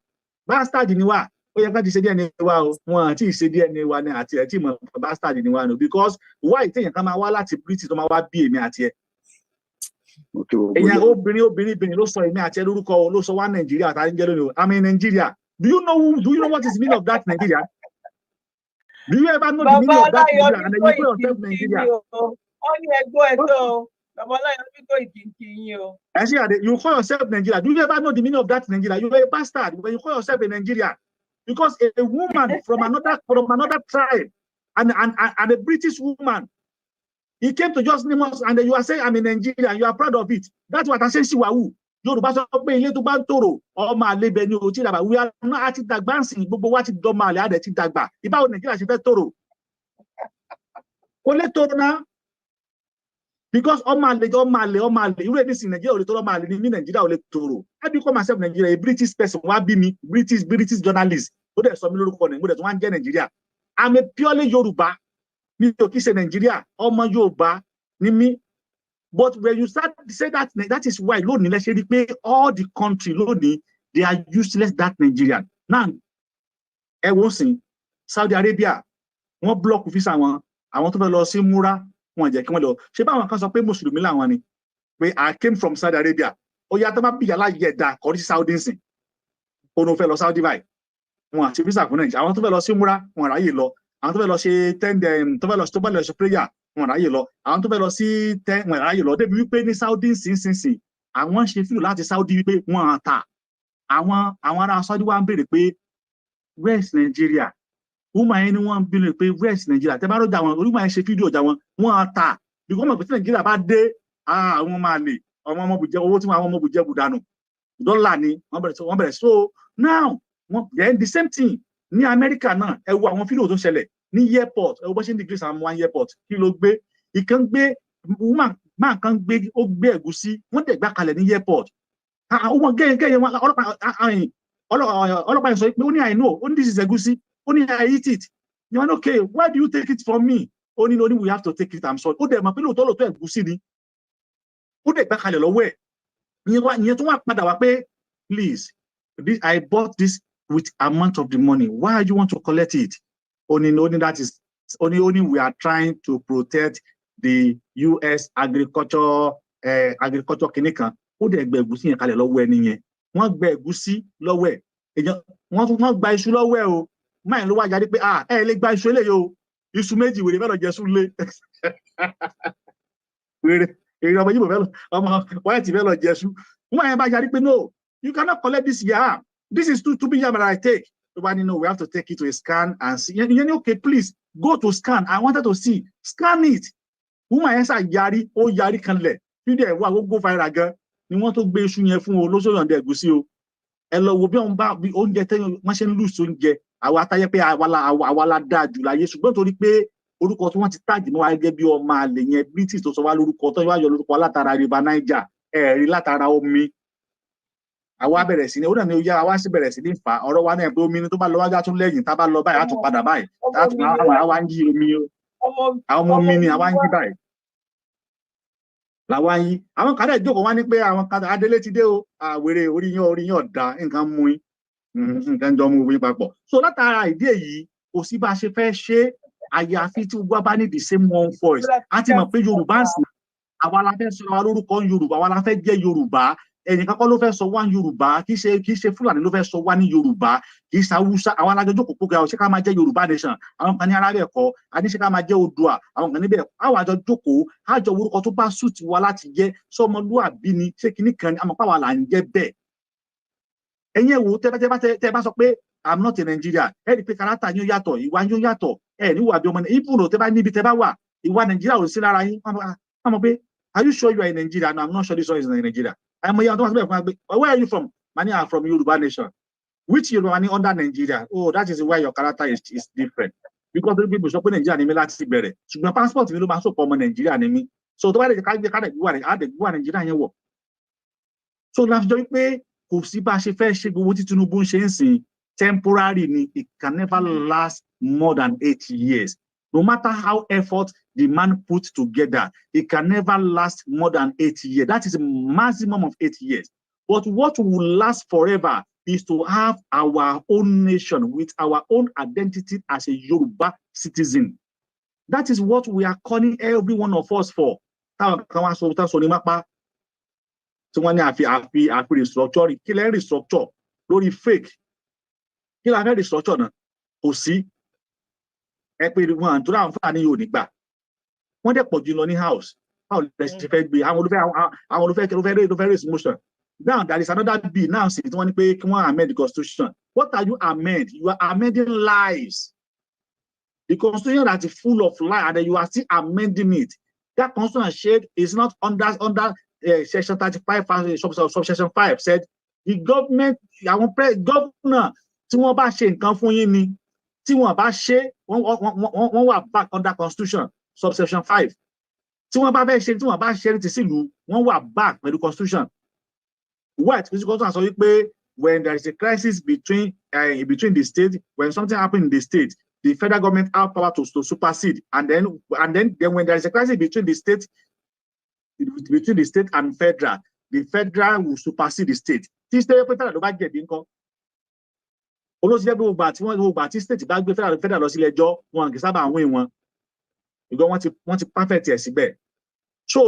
Bastard ni wa, ó yẹ ká ti ṣe DNA wa o, wọn àti ṣe DNA wa ni àti ẹ̀ tí mọ̀ bastard ni wa no, because why tẹ́yìn kan máa wá láti British tó máa wá bí èmi àti ẹ̀. Èyàn obìnrin ló sọ èmi àti lórúkọ ló sọ wá Nàìjíríà tá ń jẹ́ lónìí. I'm in Nigeria. Do you know what is the meaning of that Nigeria? Do you ever know the meaning of that Nigeria? And then you call yourself Nigeria. You call yourself Nigeria. Do you ever know the meaning of that Nigeria? You're a bastard when you call yourself a Nigerian. Because a woman from another tribe and a British woman, he came to just name us, and you are saying I'm in Nigeria, you are proud of it. That's what I say. Siwawu. Yoruba sọ pé ilé tó bá ń tòrò ọmọ àlebẹ ni o ti dàgbà. We are not àti dàgbà nsìn gbogbo wa ti dọmọ àlè àdẹ ti dàgbà. Ìbáwo Nàìjíríà ṣe fẹ́ tòrò? Kò lè tòrò náà. Because ọmọ àlè irú èdè sí Nàìjíríà ò lè tòrò, ọmọ àlè ni mí Nàìjíríà ò lè tòrò. How do you call myself Nigeria? A British person wá bí mi, British journalist. Ó dẹ̀ sọ mí lórúkọ ní mo dẹ̀ tún wá ń jẹ́ Nàìjíríà. I'm a purely Yoruba. Mi ò kì í ṣe Nàìjíríà, ọmọ Yorùbá ni mí. But when you start to say that is why lónìí let's say all the country lónìí they are useless that Nigerian. Now, ẹ wọ́n sìn Saudi Arabia wọ́n block visa wọn, àwọn tó fẹ́ lọ sí múra wọn jẹ́ kí wọ́n lọ. Ṣé báwọn kan sọ pé Mùsùlùmí làwọn ni? Pé I came from Saudi Arabia. Ó yá tó bá bí yàrá yẹ̀dá kọrí sí Saudi nsìn. Ó ní ó fẹ́ lọ Saudi báyìí. Wọn àti visa fún Nàìjíríà. Àwọn tó fẹ́ lọ sí múra wọn ráyè lọ. Àwọn tó fẹ́ lọ ṣe tó bá lọ ṣe prayer wọn ráyè lọ. Àwọn tó fẹ́ lọ sí wọn ráyè lọ. Débi wípé ní Saudi sínsìnsìn àwọn ṣe fílò láti Saudi wípé wọn à ta. Àwọn ará Saudi wá ń béèrè pé where is Nigeria? Woman yẹn ni wọ́n ń béèrè pé where is Nigeria? Tẹ́ bá rọ́jà wọn orí wọn ṣe fídíò ọjà wọn à ta. Because mọ̀ pé tí Nigeria bá dé àwọn máa lè ọmọ bùjẹ́ owó tí àwọn ọmọ bùjẹ́ bùdánù. Dọ́là ni wọ́n bẹ̀rẹ̀. So now then the same thing ní America náà ẹ wo àwọn fídíò tó ṣẹlẹ̀ ní airport ẹ wo bó ṣe ń dìgbì sàn one airport kí ló gbé ìkan gbé woman kan gbé ó gbé ẹ̀gúsí wọ́n dẹ̀ gbá kalẹ̀ ní airport àwọn gẹ́gẹ́ wọn ọlọ́pàá sọ pé ó ní I know ó ní this is ẹ̀gúsí ó ní I eat it you are okay why do you take it from me ó ní we have to take it I'm sorry ó dẹ̀ mọ̀ pé lóòótọ́ ẹ̀gúsí ni ó dẹ̀ gbá kalẹ̀ lọ́wọ́ ẹ̀ ìyẹn tó wà padà wá pé please I bought this with amount of the money. Why do you want to collect it? Only that is only we are trying to protect the US agriculture kìnìkan. Ó dẹ̀ gbẹ ẹ̀gúsí yẹn kalẹ̀ lọ́wọ́ ẹni yẹn. Wọ́n gbẹ ẹ̀gúsí lọ́wọ́ ẹ̀. Wọ́n gba iṣu lọ́wọ́ ẹ̀ o. Máyì ló wá jáde pé ẹ lè gba iṣu eléyìí o. Iṣu méjì wèrè fẹ́ lọ jẹ súnlé. Wèrè ọmọ yìí fẹ́ lọ ọmọ wáyé ti fẹ́ lọ jẹ sú. Wọ́n yẹn bá jáde pé no, you cannot collect this yam. This is too big yam that I take. Nobody know we have to take it to a scan and see. Okay, please go to scan. I wanted to see. Scan it. Woman yẹn sá yarí, ó yarí kanlẹ̀. Fídíò ẹ̀ wá go viral gan. Ni wọ́n tó gbé iṣu yẹn fún o lóṣòyàn dẹ̀ ẹ̀gúsí o. Ẹ lọ wo bí wọ́n bá oúnjẹ tẹ́yìn wọ́n ṣe ń lùsì oúnjẹ. Àwa táyé pé àwa la dáa jù láyé ṣùgbọ́n torí pé orúkọ tí wọ́n ti tàgì mọ́ wa gẹ́gẹ́ bí ọmọ àlè yẹn British tó sọ wá lórúkọ tó yọ lórúkọ látara river Niger ẹ̀rí látara omi. Àwa bẹ̀rẹ̀ sí ní ó dà ní oyá àwa sì bẹ̀rẹ̀ sí ní fà ọ̀rọ̀ wa náà pé omi ni tó bá lọ wájú àtún lẹ́yìn tá bá lọ báyìí àtún padà báyìí àtún àwa ń yí omi o àwọn ọmọ mi ni àwa ń yí báyìí làwa ń yí àwọn kan dẹ̀ jókòó wá ní pé àwọn kan adélé ti dé o àwèrè orí yín ọ̀dà nǹkan mú yín nǹkan jọ mú yín papọ̀ so látara ìdí èyí kò sí bá a ṣe fẹ́ ṣe àyàfi tí gbogbo bá ní the same one voice á ti mọ̀ pé Yorùbá ń sìn àwa la fẹ́ sọ wa lórúkọ Yorùbá àwa la fẹ́ jẹ́ Yorùbá ẹ̀yin kankan ló fẹ́ sọ wá ní Yorùbá kì í ṣe Fúlàní ló fẹ́ sọ wá ní Yorùbá kì í ṣe Haúsá àwọn alájọjọ kò kókè àwọn ṣé ká máa jẹ́ Yorùbá nation àwọn kan ní ara rẹ̀ kọ́ àní ṣé ká máa jẹ́ Oòduà àwọn kan níbẹ̀ àwọn àjọ jókòó àjọ orúkọ tó bá sùn tiwa láti jẹ́ sọmọlúàbí ni ṣé kinní kan ni àmọ́ pàwọn là ń jẹ́ bẹ́ẹ̀ ẹ̀yin ẹ̀ wò tẹ́ bá sọ pé I'm not in Nigeria ẹ̀ rí i pé kárátà yín yàtọ̀ ìwà yín yàtọ̀ ẹ̀ níwà bí ọmọ náà ibùdó tẹ́ bá níbi tẹ́ bá wà ìwà Nàìjíríà ò sí lára yín wọ́n mọ̀ pé are you sure you are in Nigeria? No, I'm not sure this one is in Nigeria. Where are you from? Mani, I'm from Yoruba nation. Which Yoruba mani under Nigeria? Oh, that is why your character is different. Because the people shop in Nigeria ni láti bẹ̀rẹ̀. Ṣùgbọ́n passport mi ló máa sọ pé ọmọ Nigeria ni mí. So tó bá lè ká dẹ̀ gbúwà Nigeria yẹn wọ̀. So láti jọ pé kò sí bá a ṣe fẹ́ ṣe gbogbo tí Tinubu ń ṣe ń sìn temporary ni it can never last more than 8 years. No matter how effort the man put together, it can never last more than 8 years. That is a maximum of 8 years. But what will last forever is to have our own nation with our own identity as a Yoruba citizen. That is what we are calling every one of us for. tí wọ́n ní àfi restructure kí lẹ́ restructure lórí fake kí la fẹ́ restructure náà kò sí ẹ pé wọn àtúrò àwọn Fúlàní yóò nígbà wọ́n dẹ̀ pọ̀ jù lọ ní house báwo lẹ ṣe fẹ́ gbé àwọn olùfẹ́ raise motion now there is another bill now sí tí wọ́n ní pé kí wọ́n amend the constitution. What are you amend? You are amending lies. The constitution that is full of lies and then you are still amending it. That constitution shade is not under section 35 subsection 5 said the government àwọn governor tí wọ́n bá ṣe nǹkan fún yín ni tí wọ́n bá ṣe wọ́n wà back under constitution subsection 5 tí wọ́n bá fẹ́ ṣe tí wọ́n bá ṣe ti sílùú wọ́n wà back pẹ̀lú constitution. What this constitution sọ wípé when there is a crisis between the state, when something happens in the state, the federal government have power to supersede, and then when there is a crisis between the state and federal, the federal will supersede the state. Tí state federal ló bá jẹ̀bi ńkọ́. Olóṣèlú gbogbo àti state bá gbé federal lọ sílé ẹjọ́ wọn kì í sábà win wọn. Ìgbọ́ wọ́n ti perfect ẹ̀ síbẹ̀. So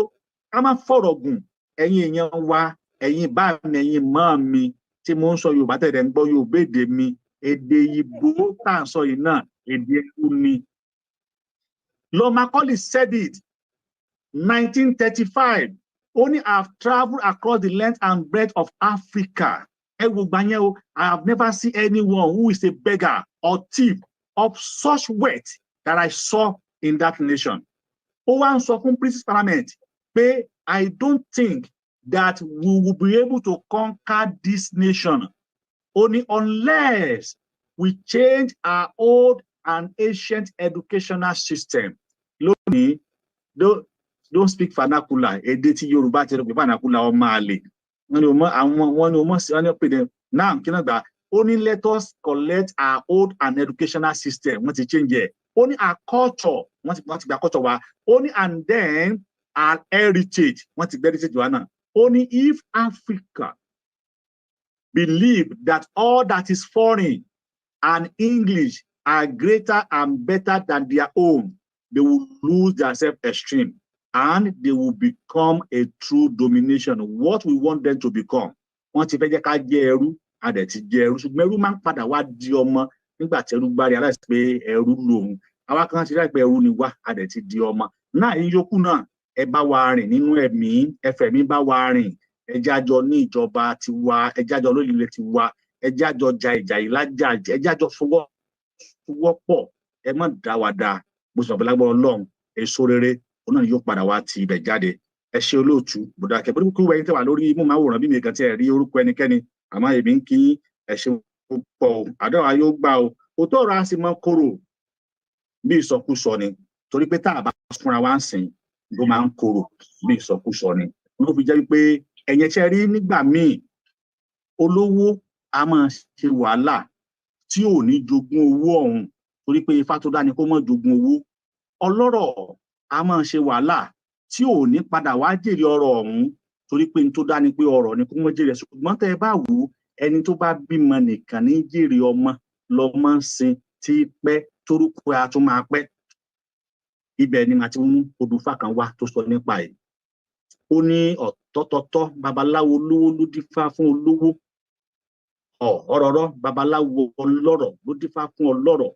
ká má fọ̀rọ̀ gùn ẹ̀yin èèyàn wa ẹ̀yin bá mi ẹ̀yin mọ́ mi tí mo ń sọ Yorùbá tẹ̀lé ń gbọ́ Yorùbá èdè mi èdè Ìgbò tá à ń sọ yìí náà èdè ẹ̀kú ni. Lord Macaulay said it 1935 only I have travelled across the length and breadth of Africa. I have never seen anyone who is a beggar or thief of such wealth that I saw in that nation. Ó wá ń sọ fún British Parliament pé I don't think that we will be able to conquer this nation only unless we change our old and ancient educational system. Lónìí, don't speak vernacular. Èdè tí Yorùbá ti rò pé vernacular ọmọ àlè. Now, only let us collect our old and educational system. Wọ́n ti change it. Only our culture. Wọ́n ti gba culture wa. Only and then our heritage. Wọ́n ti gba heritage wa náà. Only if Africa believe that all that is foreign and English are greater and better than their own, they will lose their self-esteem and they will become a true domination. What we want them to become. Wọ́n ti fẹ́ jẹ́ ká jẹ́ ẹrú, a dẹ̀ ti jẹ́ ẹrú. Ṣùgbọ́n ẹrú máa ń padà wá di ọmọ nígbà tí ẹrú bá rí aláìsí pé ẹrú lòun. Àwa kan ti rí pé ẹrú ni wá, a dẹ̀ ti di ọmọ. Náà ìyókù náà ẹ bá wa rìn nínú ẹ̀mí, ẹfẹ̀mí bá wa rìn, ẹ jájọ ní ìjọba tiwa, ẹ jájọ lórílẹ̀ tiwa, ẹ jájọ ja ìjà yìí lájà, ẹ jájọ fọwọ́pọ̀, ẹ má dá wa dá. Mo sọ pé lágbára Ọlọ́run, èso rere, òun náà yóò padà wá ti ibẹ̀ jáde. Ẹ ṣé olóòtú, bùdá kẹ́ bó kú wẹ̀yìn tẹ́ wà lórí mú máa wòrán bí mi kan tí ẹ rí orúkọ ẹnikẹ́ni, àmọ́ èmi ń kí ẹ ṣé púpọ̀, àdúrà yóò gbà o. Òótọ́ ọ̀rọ̀ á sì máa korò bí ìsọkúsọ ni, torí pé tá a bá fúnra wa ń sìn ló máa ń korò bí ìsọkúsọ ni. Ló fi jẹ́ wípé ẹ̀yin ṣe rí nígbà míì olówó a máa ṣe wàhálà tí ò ní jogún owó ọ̀hún torí pé Ifá tó dá ni kó má jogún owó. Ọlọ́rọ̀ a máa ṣe wàhálà tí ò ní padà wá jèrè ọrọ̀ ọ̀hún torí pé n tó dá ni pé ọrọ̀ ni kó má jèrè. Ṣùgbọ́n tẹ́ ẹ bá wò ẹni tó bá bímọ nìkan ní jèrè ọmọ lọ́mọ ń sin tí pẹ́ torúkọ a tún máa pẹ́. Ibẹ̀ ni màá ti mú odùfà kan wá tó sọ nípa ẹ̀. Ó ní ọ̀tọ̀tọ̀tọ̀ babaláwo olówó ló dífá fún olówó. Ọ̀rọ̀rọ̀ babaláwo ọlọ́rọ̀ ló dífá fún ọlọ́rọ̀.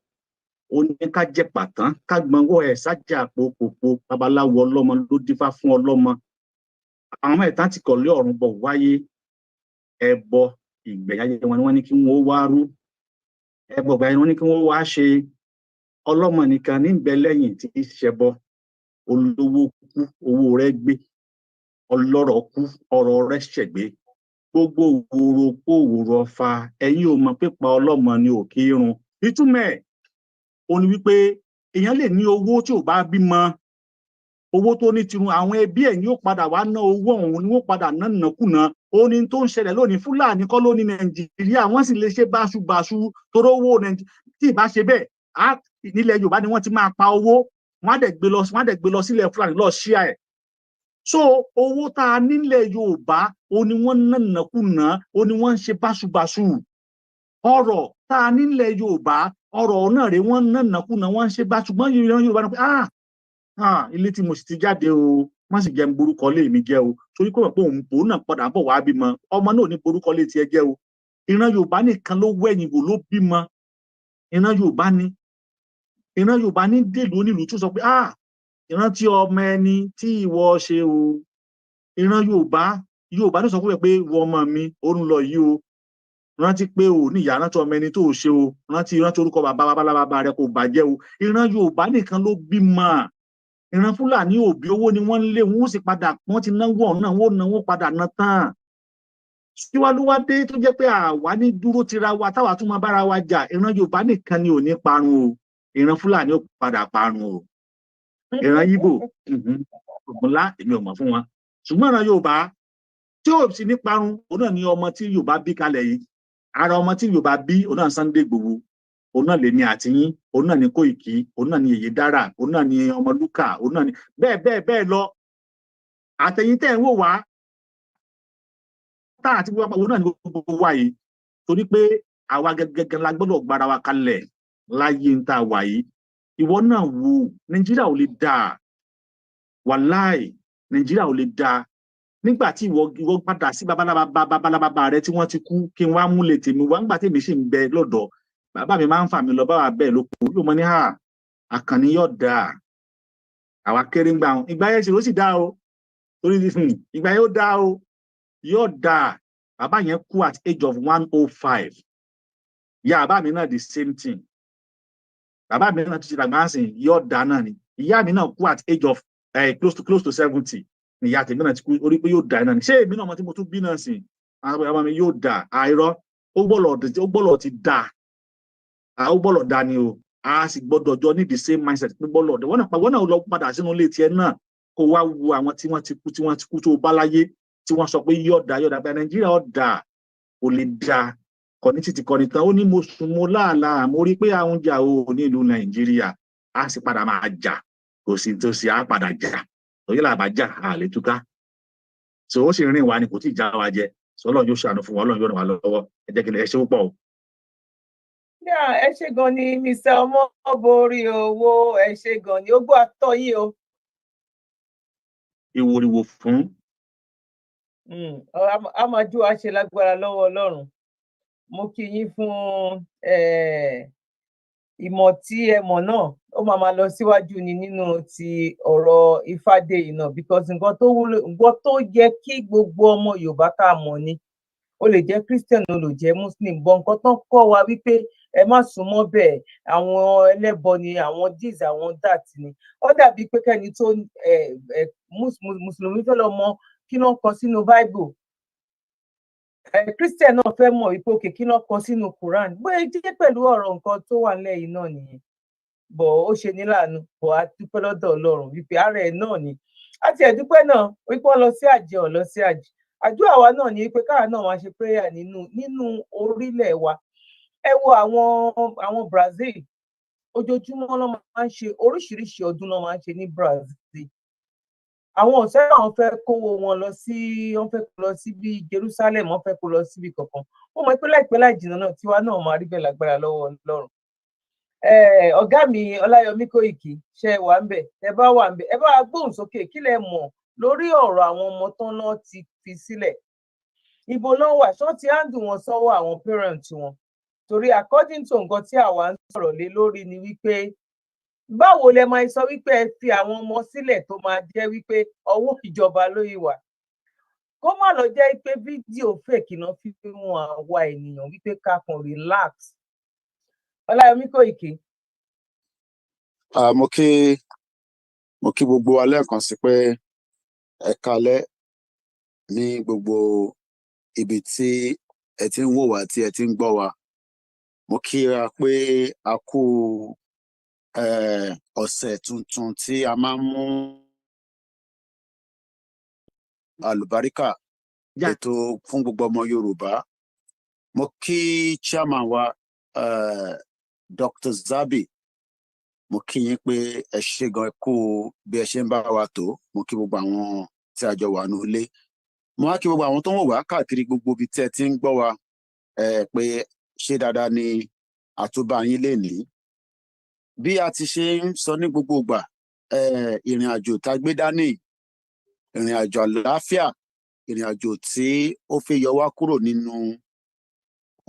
Ó ní ká jẹ pàtán ká gbọ̀ngàn ẹ̀ sájà pòpòpò babaláwo ọlọ́mọ ló dífá fún ọlọ́mọ. Àwọn mẹ́ta ti kọ̀lé ọ̀run bọ̀ wáyé ẹbọ ìgbẹ̀yàyé wọn ni wọ́n ní kí wọ́n wá rú. Ẹbọ ìgbẹ̀yàyé wọn ní kí wọ́n wá ṣe. Ọlọ́mọ nìkan ní ìbẹ̀ lẹ́yìn tí í ṣẹbọ. Olówó kú owó rẹ̀ gbé. Ọlọ́rọ̀ kú ọrọ̀ rẹ̀ ṣẹ̀gbé. Gbogbo òwòrò kó òwòrò ọfà ẹ̀yin ò mọ̀ pípa ọlọ́mọ ni òkè irun. Ìtumọ̀ ẹ̀ ó ní wípé èèyàn lè ní owó tí ò bá bímọ. Owó tó ní tirun àwọn ẹbí ẹ̀ ni ó padà wá ná owó ọ̀hún ni wọ́n padà ná nàkúnà. Ó ní tó ń ṣẹlẹ̀ lónìí Fúlàní kọ́ lónìí Nàìjíríà wọ́n sì lè ṣe báṣubàṣu toró owó Nàìjíríà tí ì bá ṣe bẹ́ẹ̀ nílẹ̀ Yorùbá ni wọ́n ti máa pa owó wọ́n á dẹ̀ gbé lọ sílẹ̀ Fúlàní lọ ṣíà ẹ̀. So owó tá a nílẹ̀ Yorùbá ó ní wọ́n ná nàkúnà ó ní wọ́n ń ṣe báṣubàṣu. Ọrọ̀ tá a nílẹ̀ Yorùbá ọrọ̀ náà rè wọ́n ná nàkúnà wọ́n ń ṣe bá ṣùgbọ́n Yorùbá ní pé ilé tí mo sì ti jáde o má sì jẹ́ ń borúkọ lé mi jẹ́ o torí kò mọ̀ pé òun náà padà bọ̀ wá bímọ ọmọ náà ní borúkọ lé tiẹ̀ jẹ́ o ìran Yorùbá nìkan ló wẹ̀yìn wò ló bímọ ìran Yorùbá ní dèlú onílùú tó sọ pé ìrántí ọmọ ẹni tí ìwọ ṣe o ìran Yorùbá ló sọ pé ìwọ ọmọ mi ó ń lọ yìí o rántí pé o ní ìyá rántí ọmọ ẹni tó ṣe o rántí orúkọ bàbá rẹ kò bàjẹ́ o ìran Yorùbá nìkan ló bímọ ìran Fúlàní òbí owó ni wọ́n ń lé wọn ó sì padà wọ́n ti náwó ọ̀nà wọn ò náwó padà ná tán síwájúwádé tó jẹ́ pé àwa ní dúró tira wa táwa tún máa bára wa jà ìran Yorùbá nìkan ni ò ní parun o ìran Fúlàní ò padà parun o ìran Yíbò ògùnlá èmi ò mọ̀ fún wọn ṣùgbọ́n ìran Yorùbá tí ò sì ní parun òun náà ni ọmọ tí Yorùbá bí kalẹ̀ yìí ara ọmọ tí Yorùbá bí òun náà Sunday Igboho òun náà lèmi àti yín òun náà ni Kóìkì òun náà ni Oyèdára òun náà ni Ọmọlúkà òun náà ni bẹ́ẹ̀ lọ àtẹ̀yìn tẹ́ ń wò wá tá àti òun náà ni gbogbo wa yìí torí pé àwa gẹ́gẹ́ la gbọ́dọ̀ gbára wa kalẹ̀ láyé ń tà wà yìí ìwọ náà wo Nàìjíríà ò lè dáa wàláì Nàìjíríà ò lè dáa nígbà tí ìwọ padà sí babalábá rẹ tí wọ́n ti kú kí n wá múlẹ̀ tèmi wá nígbà tèmi sì ń bẹ lọ́dọ̀ bàbá mi máa ń fà mí lọ báwa bẹ́ẹ̀ ló kú yóò mọ ní Àkànní yóò dáa àwa kéré ń gbà wọn ìgbà yẹn sì ló sì dáa o torí ìgbà yẹn ó dáa o yóò dáa bàbá yẹn kú at age of 105 ìyá bàbá mi náà the same thing bàbá mi náà ti ṣe dàgbà sìn yóò dáa náà ni ìyá mi náà kú at age of close to 70 ìyá tèmi náà ti kú orí pé yóò dáa náà ni ṣé èmi náà ọmọ tí mo tún bí náà sìn àwọn ọmọ mi yóò dáa àìrọ ó gbọ́dọ̀ ti dáa ó gbọ́dọ̀ dáa ni o a sì gbọ́dọ̀ jọ ní the same mindset pé gbọ́dọ̀ wọ́n náà lọ padà sínú ilé tiẹ̀ náà kó wá wo àwọn tí wọ́n ti kú tó bá láyé tí wọ́n sọ pé yóò dáa pé Nàìjíríà ó dáa kò lè dáa kọ́ni títí kọ́ni tán ó ní mo sùn mo láàlàá mo rí pé àwọn jà o ní ìlú Nàìjíríà a sì padà máa jà kò sí tó sì á padà jà òye làbá jà á lè túká so ó sì rìn wá ni kò tí ì já wa jẹ so Ọlọ́run yóò ṣàánú fún wa Ọlọ́run yóò ràn wá lọ́wọ́ ẹ jẹ́ kí ẹ ṣe púpọ̀ o. ẹ ṣe gan ni Mr. Ọmọborí owó ẹ ṣe gan ni ó gbọ́ àtọ́ yìí o. ìwòrìwò fún. a máa jú wa ṣe lágbára lọ́wọ́ Ọlọ́run mo kí yín fún ìmọ̀ tí ẹ mọ̀ náà ó máa lọ síwájú ni nínú ti ọ̀rọ̀ Ifádé yìí náà because nǹkan tó yẹ kí gbogbo ọmọ Yorùbá ká mọ̀ ni ó lè jẹ́ Christian ó lè jẹ́ Muslim bọ́ nǹkan tán kọ́ wa wípé ẹ má súnmọ́ bẹ́ẹ̀ àwọn ẹlẹ́bọ ni àwọn this àwọn that ni ó dàbí pé kẹ́ni tó mùsùlùmí tó lọ mọ kí ló ń kọ sínú Bible Christian náà fẹ́ mọ̀ wípé òkè kí ló ń kọ sínú Quran bóyá jẹ́ pẹ̀lú ọ̀rọ̀ nǹkan tó wà nílẹ̀ yìí náà nìyẹn bọ̀ ó ṣe ní láàánú bọ̀ á dúpẹ́ lọ́dọ̀ Ọlọ́run wípé ara ẹ̀ náà ni àti ẹ̀dúpẹ́ náà wípé wọ́n lọ sí àjẹ́ ọ̀ lọ sí àjẹ́ àdúrà wa náà ni pé káà náà máa ṣe prayer nínú orílẹ̀ wa ẹ wo àwọn Brazil ojoojúmọ́ ló máa ń ṣe oríṣiríṣi ọdún ló máa ń ṣe ní Brazil àwọn ọ̀sẹ̀ náà fẹ́ kówó wọn wọ́n fẹ́ kó lọ sí bí Jerusalem wọ́n fẹ́ kó lọ síbi kankan ó mọ̀ pé láìpẹ́ láì jìnnà náà tiwa náà máa rí bẹ́ẹ̀ lágbára lọ́wọ́ Ọlọ́run ọ̀gá mi Ọláyọmí Kóìkì ṣe wà ń bẹ̀ ẹ bá wà ń bẹ̀ ẹ bá gbóhùn sókè kí lẹ mọ̀ lórí ọ̀rọ̀ àwọn ọmọ tán náà ti fi sílẹ̀ ibo ló wà ṣọ́ ti handle wọn sọ́wọ́ àwọn parent wọn torí according to nǹkan tí àwa ń sọ̀rọ̀ lé lórí ni wípé báwo lẹ máa sọ wípé ẹ fi àwọn ọmọ sílẹ̀ tó máa jẹ́ wípé ọwọ́ ìjọba ló yìí wà kó má lọ jẹ́ pé fídíò fake náà fi wọn àwa ènìyàn wípé ká kàn relax Ọláyọmí Kóìkì. mo kí gbogbo wa lẹ́ẹ̀kan sí pé ẹ kálẹ́ ní gbogbo ibi tí ẹ ti ń wò wá tí ẹ ti ń gbọ́ wa mo kíra pé a kú ọ̀sẹ̀ tuntun tí a máa ń mú àlùbáríkà ètò fún gbogbo ọmọ Yorùbá mo kí chairman wa Dr. Zabby mo kí yín pé ẹ ṣe gan kú bí ẹ ṣe ń bá wa tó mo kí gbogbo àwọn tí a jọ wà ní ilé mo wá kí gbogbo àwọn tó ń wò wá káàkiri gbogbo ibi tí ẹ ti ń gbọ́ wa pé ṣé dáadáa ni àtúbà yín lè ní bí a ti ṣe ń sọ ní gbogbo ìgbà ìrìn àjò tá a gbé dání ìrìn àjò àlàáfíà, ìrìn àjò tí ó fẹ́ yọ wá kúrò nínú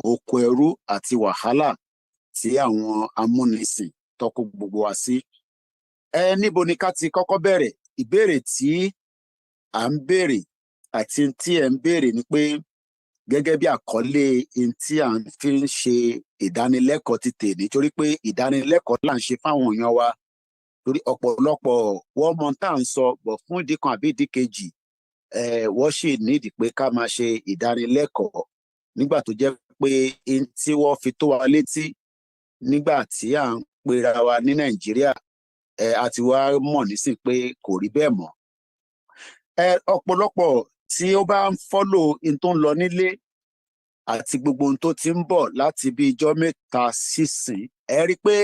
oko ẹrú àti wàhálà tí àwọn amúnisìn tọ́kọ gbogbo wa sí. Níbo ni ká ti kọ́kọ́ bẹ̀rẹ̀? Ìbéèrè tí à ń béèrè àti tí ẹ̀ ń béèrè ni pé gẹ́gẹ́ bí àkọlé tí à ń fi ń ṣe ìdánilẹ́kọ̀ọ́ ti tèmi, torí pé ìdánilẹ́kọ̀ọ́ là ń ṣe fáwọn èèyàn wa, torí ọ̀pọ̀lọpọ̀ wọ́n mọ tá à ń sọ bọ̀ fún ìdí kan àbí ìdí kejì wọ́n sì nídìí pé ká máa ṣe ìdánilẹ́kọ̀ọ́ nígbà tó jẹ́ pé tí wọ́n fi tó wa létí nígbà tí à ń pera wa ní Nàìjíríà a ti wá mọ̀ nísìn pé kò rí bẹ́ẹ̀ mọ́. Ọ̀pọ̀lọpọ̀ tí ó bá ń fọ́lò in tó ń lọ nílé àti gbogbo ohun tó ti ń bọ̀ láti bí ijọ́ mẹ́ta sísìn, ẹ rí i pé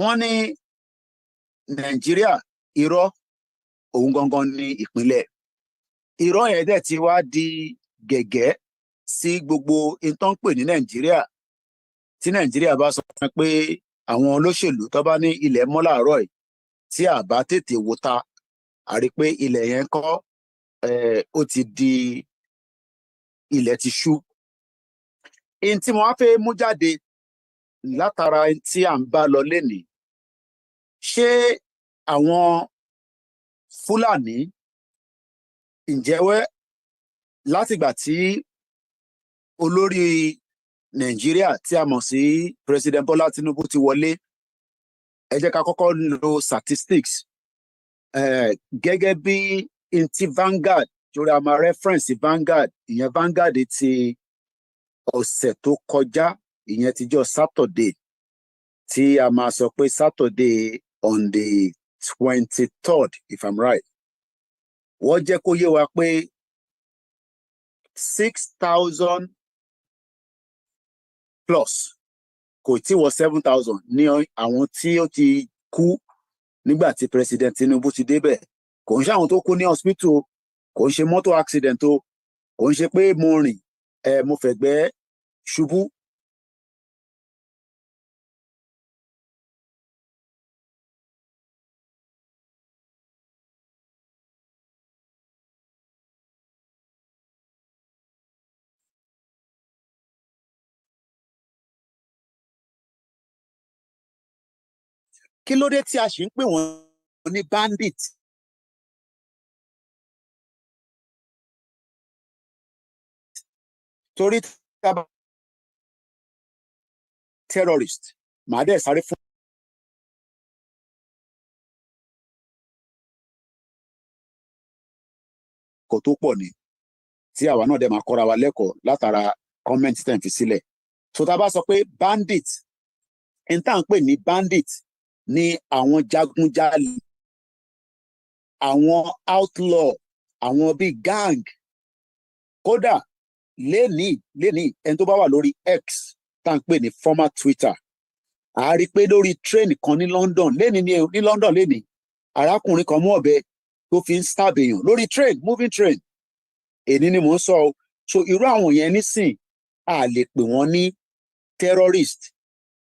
wọ́n ní Nàìjíríà irọ́ òun gangan ní ìpínlẹ̀. Irọ́ yẹn dẹ̀ ti wá di gẹ̀gẹ́ sí gbogbo in tó ń pè ní Nàìjíríà. Tí Nàìjíríà bá sọ fún pé àwọn olóṣèlú tó bá ní ilẹ̀ mọ́ láàárọ̀ yìí tí a bá tètè wò ta, a rí i pé ilẹ̀ yẹn kọ́ ó ti di ilẹ̀ ti ṣú. In tí mo wá fẹ́ mú jáde látara tí à ń bá lọ lénìí, ṣé àwọn Fúlàní ǹjẹ́wẹ́ látìgbà tí olórí Nàìjíríà tí a mọ̀ sí President Bọ́lá Tinubu ti wọlé, ẹ jẹ́ ká kọ́kọ́ lo statistics gẹ́gẹ́ bí ti Vanguard, torí a máa reference Vanguard, ìyẹn Vanguard ti ọ̀sẹ̀ tó kọjá, ìyẹn tíjọ́ Saturday, tí a máa sọ pé Saturday on the 23rd if I'm right. Wọ́n jẹ́ kó yé wa pé 6,000 plus kò tí wọ 7,000 ní àwọn tí ó ti kú nígbà tí President Tinubu ti débẹ̀. Kò ń ṣe àwọn tó kú ní hospital, kò ń ṣe mọ́tò accident o, kò ń ṣe pé mo rìn mo fẹ̀gbẹ́ ṣubú. Kí ló dé tí a ṣì ń pè wọ́n ní bandit? Torí terrorist màá dẹ̀ sáré fún ọkọ̀ tó pọ̀ ni tí àwa náà dẹ̀ máa kọ́ra wa lẹ́kọ̀ọ́ látara comment tẹ̀ ń fi sílẹ̀. So tá a bá sọ pé bandit, n tá à ń pè ní bandit ní àwọn jagunjalè, àwọn outlaw, àwọn bíi gang. Kódà lénìí ẹni tó bá wà lórí X tá à ń pè ní former Twitter, a rí i pé lórí train kan ní London lénìí arákùnrin kan mú ọ̀bẹ tó fi ń stab èèyàn lórí train, moving train. Èní ni mò ń sọ o. So irú àwọn yẹn nísìn a lè pè wọ́n ní terrorist,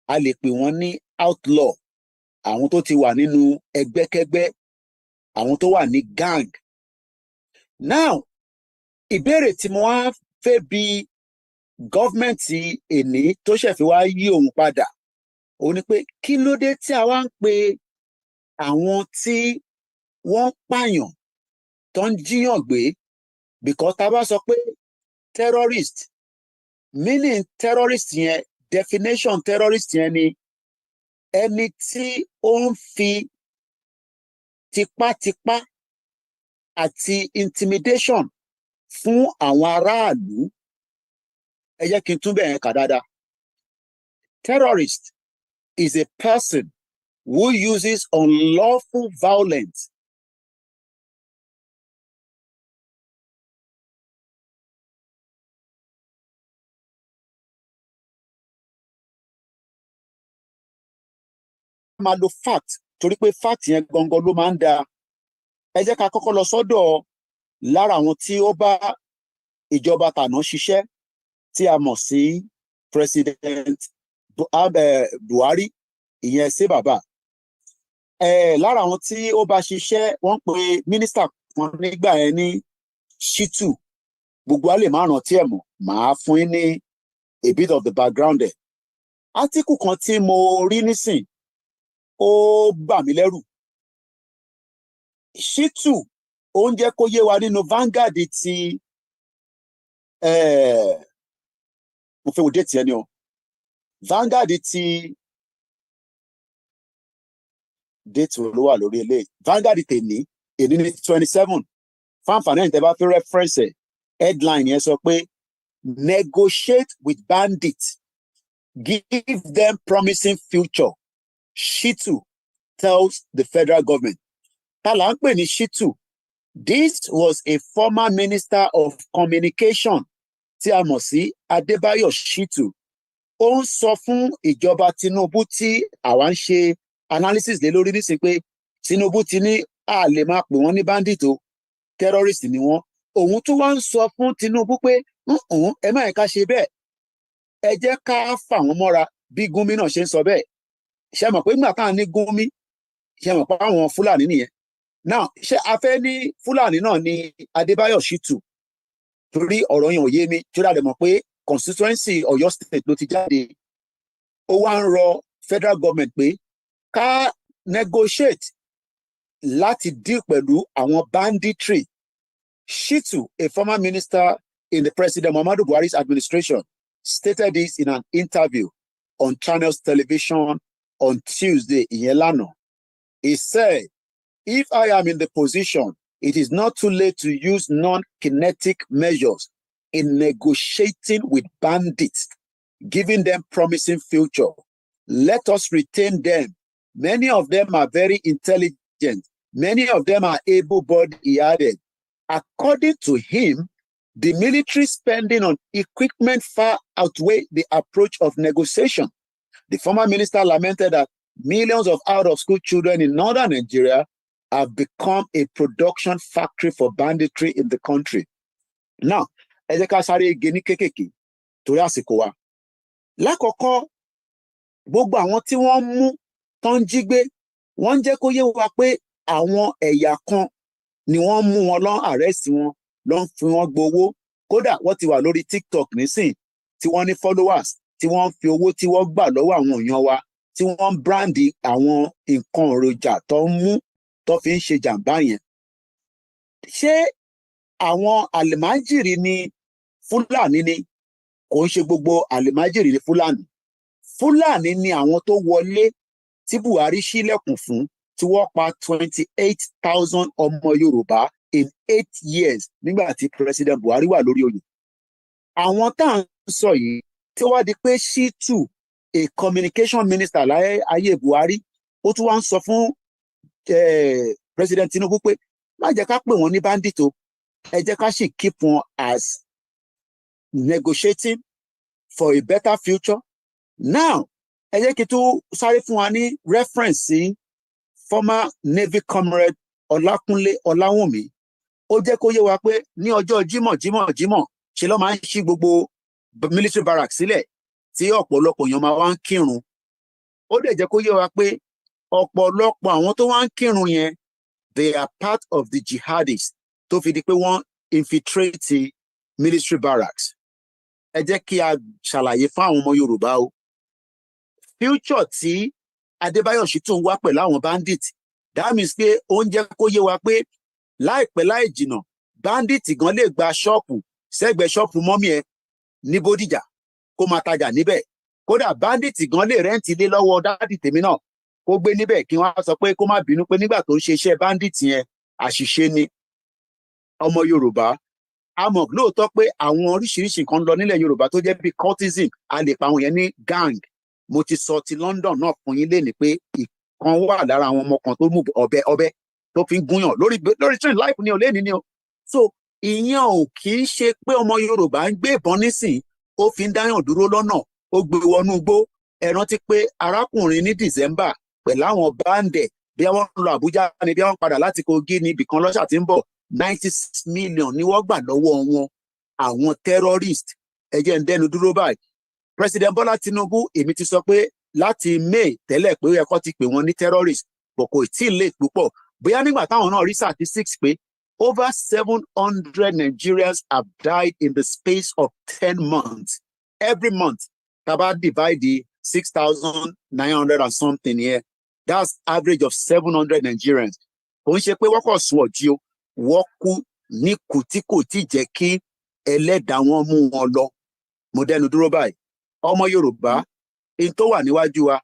a lè pè wọ́n ní outlaw, àwọn tó ti wà nínú ẹgbẹ́kẹ́gbẹ́, àwọn tó wà ní gang. Now ìbéèrè tí mo wá fẹ́ bi gọ́fmẹ̀ntì èní tó ṣẹ̀ fi wá yí òun padà, òun ni pé kí ló dé tí a wá ń pe àwọn tí wọ́n pààyàn tó ń jíyàn gbé, because tá a bá sọ pé terrorist, meaning terrorist yẹn, definition terrorist yẹn ni ẹni tí ó ń fi tipátipá àti intimidation fún àwọn aráàlú. Ẹ jẹ́ kí n tún bẹ̀rẹ̀ kà dáadáa. Terrorist is a person who uses unlawful violence máa lo fact, torí pé fact yẹn gangan ló máa ń da. Ẹ jẹ́ ká kọ́kọ́ lọ sọ́dọ̀ lára àwọn tí ó bá ìjọba tàná ṣiṣẹ́ tí a mọ̀ sí President Buhari, ìyẹn sí bàbá. lára àwọn tí ó bá ṣiṣẹ́ wọ́n pe mínísítà kan nígbà yẹn ní Shitu, gbogbo a lè má rántí ẹ̀ mọ́, màá fún yín ní a bit of the background ẹ̀. Átíkù kan tí mo rí nísìn ó bà mí lẹ́rù. Shitu ó ń jẹ́ kó yé wa nínú Vanguard ti mo fẹ́ wo déètì ẹni o, Vanguard ti déètì ló wà lórí eléyìí, Vanguard tèmi èní ní 27 fáǹfààní ẹ̀yìn tẹ́ bá fẹ́ reference ẹ̀, headline yẹn sọ pé negotiate with bandits, give them promising future, Shitu tells the federal government. Ta là ń pè ní Shitu? This was a former minister of communication tí a mọ̀ sí Adébáyọ̀ Shitu. Ó ń sọ fún ìjọba Tinubu tí àwa ń ṣe analysis lé lórí nísìnyí pé Tinubu ti ní a lè máa pè wọ́n ní bandit o, terrorist ni wọ́n. Òun tún wá ń sọ fún Tinubu pé ẹ má yẹ ká ṣe bẹ́ẹ̀, ẹ jẹ́ ká fà wọ́n mọ́ra bí Gúnmi náà ṣe ń sọ bẹ́ẹ̀. Ṣé mọ̀ pé nígbà táwọn ní Gúnmi, ṣé mọ̀ pé àwọn Fúlàní nìyẹn. Now ṣé a fẹ́ ní Fúlàní náà ní Adébáyọ̀ Shitu? Torí ọ̀rọ̀ yẹn ò yé mi, tí ó dàdé mọ̀ pé constituency Ọ̀yọ́ state ló ti jáde. Ó wá ń rọ federal government pé ká negotiate láti deal pẹ̀lú àwọn banditry. Shitu, a former minister in the President Muhammadu Buhari's administration, stated this in an interview on Channels Television on Tuesday in Yelano. He said, if I am in the position, it is not too late to use non-kinetic measures in negotiating with bandits, giving them promising future. Let us retain them. Many of them are very intelligent. Many of them are able-bodied, he added. According to him, the military spending on equipment far outweigh the approach of negotiation. The former minister lamented that millions of out-of-school children in northern Nigeria have become a production factory for banditry in the country. Now, ẹ jẹ́ ká sáré gé ní kékèké torí àsìkò wa. Lákọ̀ọ́kọ́, gbogbo àwọn tí wọ́n mú tán jí gbé, wọ́n jẹ́ kó yé wa pé àwọn ẹ̀yà kan ni wọ́n mú wọn lọ́n àrẹ́sì wọn, lọ́n fi wọ́n gbowó. Kódà wọ́n ti wà lórí TikTok nísìn tí wọ́n ní followers, tí wọ́n fi owó tí wọ́n gbà lọ́wọ́ àwọn èèyàn wa, tí wọ́n ń brandi àwọn nǹkan èròjà tó ń mú tó fi ń ṣe jàǹbá yẹn. Ṣé àwọn àlìmájìrì ni Fúlàní ni? Kò ń ṣe gbogbo àlìmájìrì ni Fúlàní. Fúlàní ni àwọn tó wọlé tí Buhari ṣílẹ̀kùn fún, tí wọ́n pa 28,000 ọmọ Yorùbá in 8 years nígbà tí President Buhari wà lórí oyè. Àwọn tá à ń sọ yìí tí wọ́n di pé Shitu, a communication minister láyé ayé Buhari, ó tún wá ń sọ fún President Tinubu pé má jẹ́ ká pè wọ́n ní bandit o, ẹ jẹ́ ká sì keep wọn as negotiating for a better future. Now, ẹ jẹ́ kí n tún sáré fún wa ní reference sí former Navy comrade Ọlákúnlé Ọláwùnmí. Ó jẹ́ kó yé wa pé ní ọjọ́ Jímọ̀ ṣe ló máa ń ṣí gbogbo military barracks sílẹ̀ tí ọ̀pọ̀lọpọ̀ èèyàn máa wá ń kírun. Ó dẹ̀ jẹ́ kó yé wa pé ọ̀pọ̀lọpọ̀ àwọn tó wá ń kírun yẹn, they are part of the jihadists tó fi di pé wọ́n infiltrate military barracks. Ẹ jẹ́ kí a ṣàlàyé fún àwọn ọmọ Yorùbá o. Future tí Adébáyọ̀ Shitu ń wá pẹ̀lú àwọn bandit, that means pé ó ń jẹ́ kó yé wa pé láìpẹ́ láì jìnà bandit gan lè gba ṣọ́ọ̀pù sẹ́gbẹ̀ẹ́ ṣọ́ọ̀pù mọ́mí ẹ ní Bódìjà kó máa tajà níbẹ̀. Kódà bandit gan lè rẹ́ǹtì ilé lọ́wọ́ dádì tèmi náà kó gbé níbẹ̀ kí wọ́n á sọ pé kó má bínú pé nígbà tó ń ṣe iṣẹ́ bandit yẹn àṣìṣe ni. Ọmọ Yorùbá, a mọ̀ lóòótọ́ pé àwọn oríṣiríṣi nǹkan lọ nílẹ̀ Yorùbá tó jẹ́ bí cultism, a lè pa àwọn yẹn ní gang. Mo ti sọ ti London náà fún yín lénìí pé ìkan wà lára àwọn ọmọ kan tó mú ọ̀bẹ tó fi ń gúnyàn lórí train life ni ò léni ni o. So ìyẹn ò kì í ṣe pé ọmọ Yorùbá ń gbé ìbọn nísìn, ó fi ń dáyàn dúró lọ́nà, ó gbé wọnú igbó. Ẹ rántí pé arákùnrin ní December pẹ̀lú àwọn báńdẹ̀ bí wọ́n ń lọ Àbújá ni bí wọ́n padà láti Kogi ní ibìkan lọ́ṣà tí ń bọ̀, 96 million ni wọ́n gbà lọ́wọ́ wọn, àwọn terrorist. Ẹ jẹ́ ń dẹ́nu dúró báyìí. President Bọ́lá Tinubu, èmi ti sọ pé láti May tẹ́lẹ̀ pé ó yẹ kó ti pè wọ́n ní terrorist. but kò tí ì late púpọ̀ bóyá nígbà táwọn náà rí statistics pé over 700 Nigerians have died in the space of 10 months every month. Taba divide the 6,900 and something here, that's average of 700 Nigerians. Kò ń ṣe pé wọ́n kò sùn ọ̀jí o, wọ́n kú ní kù tí kò tí jẹ́ kí ẹlẹ́dàá wọn mú wọn lọ. Mo dẹnu dúró báyìí. Ọmọ Yorùbá, in tó wà níwájú wa,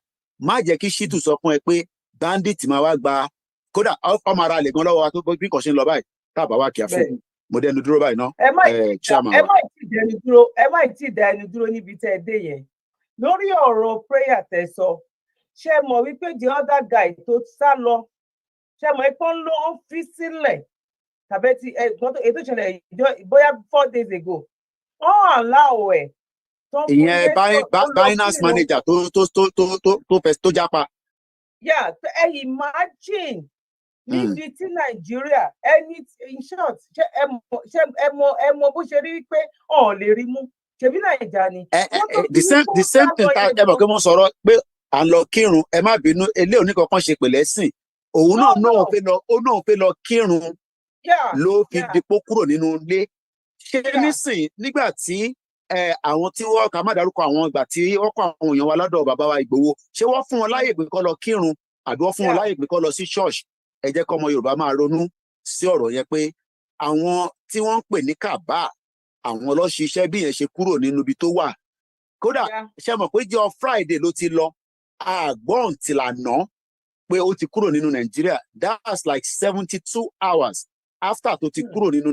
má jẹ́ kí Ṣítù sọ fún ẹ pé bandit máa wá gba kódà ọmọ ara lè gan lọ́wọ́ wa tó bí kò ṣe ń lọ báyìí tábà wá kí a fún. Mo dẹnu dúró báyìí náà. Ẹ má tí ì dẹnu dúró níbi tẹ́ ẹ dé yẹn. Lórí ọ̀rọ̀ prayer tẹ́ sọ, ṣé mọ̀ wípé the other guy tó sá lọ, ṣé mọ̀ ipò ń lọ ó fi sílẹ̀ tàbí ti ètò ìṣẹ̀lẹ̀ bóyá 4 days ago wọ́n allow ẹ̀. Ìyẹn Binance manager tó jápa. Yeah, imagine níbi tí Nàìjíríà in short ẹ mọ̀ bó ṣe rí wípé ọ̀ lè rí mú ṣebí Nàìjíríà ni. The same thing ta ẹ mọ̀ pé wọ́n sọ̀rọ̀ pé à ń lọ kírun ẹ má bínú ilé oníkankan ṣe pẹ̀lẹ́ sìn òun náà fẹ́ lọ kírun ló fi dipò kúrò nínú ilé. Ṣé nísìn nígbà tí àwọn tí wọ́n kà má dárúkọ àwọn ìgbà tí wọ́n kọ àwọn èèyàn wa lọ́dọ̀ bàbá wa Ìgbòho ṣé wọ́n fún wọn láyè pé kó lọ kírun àbí wọ́n fún wọn láyè pé kó lọ sí church? Ẹ jẹ́ kọ́ ọmọ Yorùbá máa ronú sí ọ̀rọ̀ yẹn pé àwọn tí wọ́n ń pè ní kàbá àwọn ló ṣiṣẹ́ bí yẹn ṣe kúrò nínú ibi tó wà. Kódà ṣe mọ̀ pé jọ Friday ló ti lọ àgbọ̀n tìlànà pé ó ti kúrò nínú Nàìjíríà. That's like 72 hours after tó ti kúrò nínú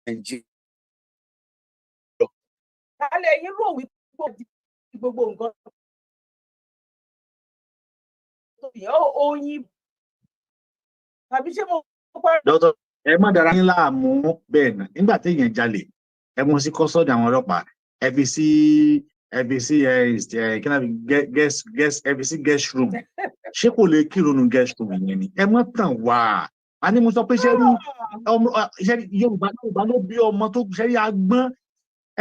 Nàìjíríà. Alẹ́ yín rò wípé gbogbo nǹkan tó yẹ oyin tàbí ṣé mo parí. Dọ́tọ̀ ẹ má dára yín láàmú bẹ́ẹ̀ náà nígbà tí èèyàn jalè ẹ mú sí kọ́sọ́ọ̀dì àwọn ọlọ́pàá ẹ fi sí guest room ṣé kò lè kírun nu guest room yẹn ni ẹ má tàn wá. A ní mo sọ pé ṣe rí Yorùbá ló bí ọmọ tó ṣe rí agbọ́n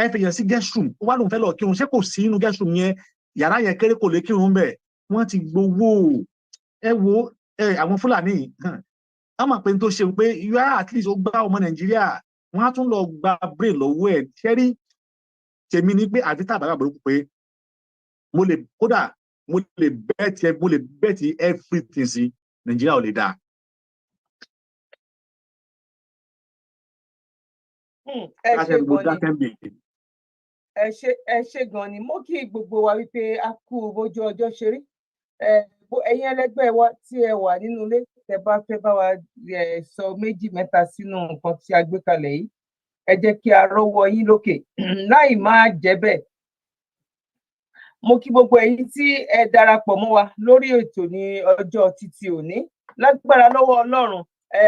ẹ fèèyàn sí guest room ó wá lóun fẹ́ lọ kírun ṣé kò sí inú guest room yẹn yàrá yẹn kéré kò lè kírun bẹ́ẹ̀ wọ́n ti gbowó ẹ wo àwọn Fúlàní wọ́n mọ̀ pé n tó ṣe pé yàrá at least ó gbá ọmọ Nàìjíríà wọ́n á tún lọ gba brain lọ́wọ́ ẹ̀ ṣe rí tèmi ni pé àti tá àbára burúkú pé mo lè bẹ́ẹ̀tì everything sí Nàìjíríà ò lè dáa. Ẹ ṣe gan ni mo kí gbogbo wa wípé a kú bójú ọjọ́ ṣe rí ẹ̀yin ẹlẹgbẹ́ wa tí ẹ wà nínú ilé tẹ́ bá fẹ́ bá wa sọ méjì mẹ́ta sínú nǹkan tí a gbé kalẹ̀ yìí ẹ jẹ́ kí a rọ́wọ́ yín lókè láì máa jẹ́ bẹ́ẹ̀. Mo kí gbogbo ẹ̀yin tí ẹ darapọ̀ mọ́ wa lórí ètò ní ọjọ́ títí òní lágbára lọ́wọ́ Ọlọ́run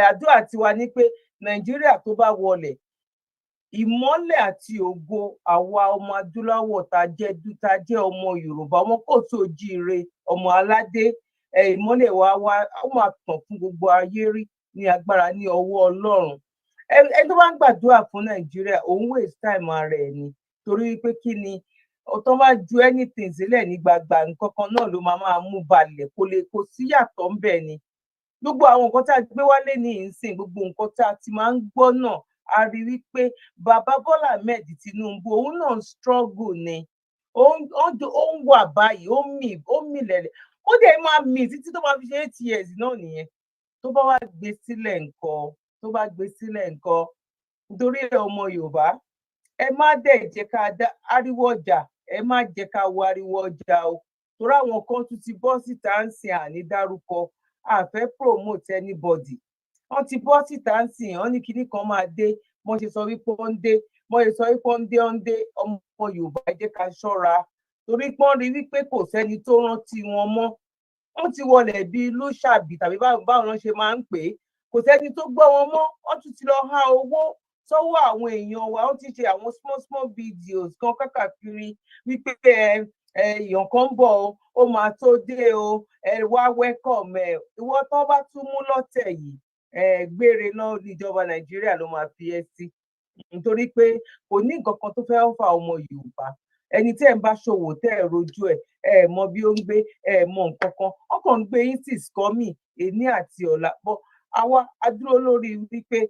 àdúrà tiwa ní pé Nàìjíríà tó bá wọlẹ̀ ìmọ́lẹ̀ àti ògo àwa ọmọ adúláwọ̀ tá jẹ́ ọmọ Yorùbá ọmọ kóòtù òjíire ọmọ aládé ìmọ́lẹ̀ wa ó máa tàn fún gbogbo ayé rí ní agbára ní ọwọ́ Ọlọ́run. Ẹni tó bá ń gbàdúrà fún Nàìjíríà òun waste time ara ẹ̀ ni torí pé kí ni tó bá ju anything sílẹ̀ ní gbàgbà nǹkan kan náà ló máa mú balẹ̀ kò sí yàtọ̀ ń bẹ̀ ni. Gbogbo àwọn nǹkan tá a gbé wálé ní ìsìn gbogbo nǹkan tá a ti máa ń gbọ́ náà a rí wípé bàbá Bọ́lá Ahmed Tinubu òun náà struggle ni ó ń wà báyìí ó mì lẹ̀lẹ̀ ó dẹ̀ máa mì títí tó máa fi ṣe 8 years náà nìyẹn tó bá wá gbé sílẹ̀ nǹkan nítorí ọmọ Yorùbá ẹ má dẹ̀ jẹ́ ká dá ariwo ọjà ẹ má jẹ́ ká wo ariwo ọjà o torí àwọn kan tún ti bọ́ síta ń sin àní dárúkọ àfẹ́ promote anybody wọ́n ti bọ́ síta ń sìn wọ́n ní kinní kan máa dé wọ́n ṣe sọ wípé ó ń dé ọmọ Yorùbá ẹ jẹ́ ká ṣọ́ra torí pé wọ́n rí wípé kò sẹ́ni tó rántí wọn mọ́ wọ́n ti wọlé bí ìlú ṣàbí tàbí báwọn náà ṣe máa ń pè é kò sẹ́ni tó gbọ́ wọn mọ́ wọ́n tún ti lọ há owó sọ́wọ́ àwọn èèyàn wa wọ́n ti ṣe àwọn small videos kan káàkiri wípé èèyàn kan ń bọ̀ ó máa tó dé o wá welcome ìwọ tó bá tún mú lọ́tẹ̀ yìí gbére náà níjọba Nàìjíríà ló máa fi ẹ́ sí nítorí pé kò ní nǹkan kan tó fẹ́ fà ọmọ Yorùbá. Ẹni tí ẹ̀ ń bá ṣòwò tẹ́ ẹ̀ rojú ẹ̀ mọ bí ó ń gbé mọ nǹkan kan, ọkàn ń gbé yín sì skọ́mì èní àti ọ̀la. Bọ́ àwa adúró lórí wípé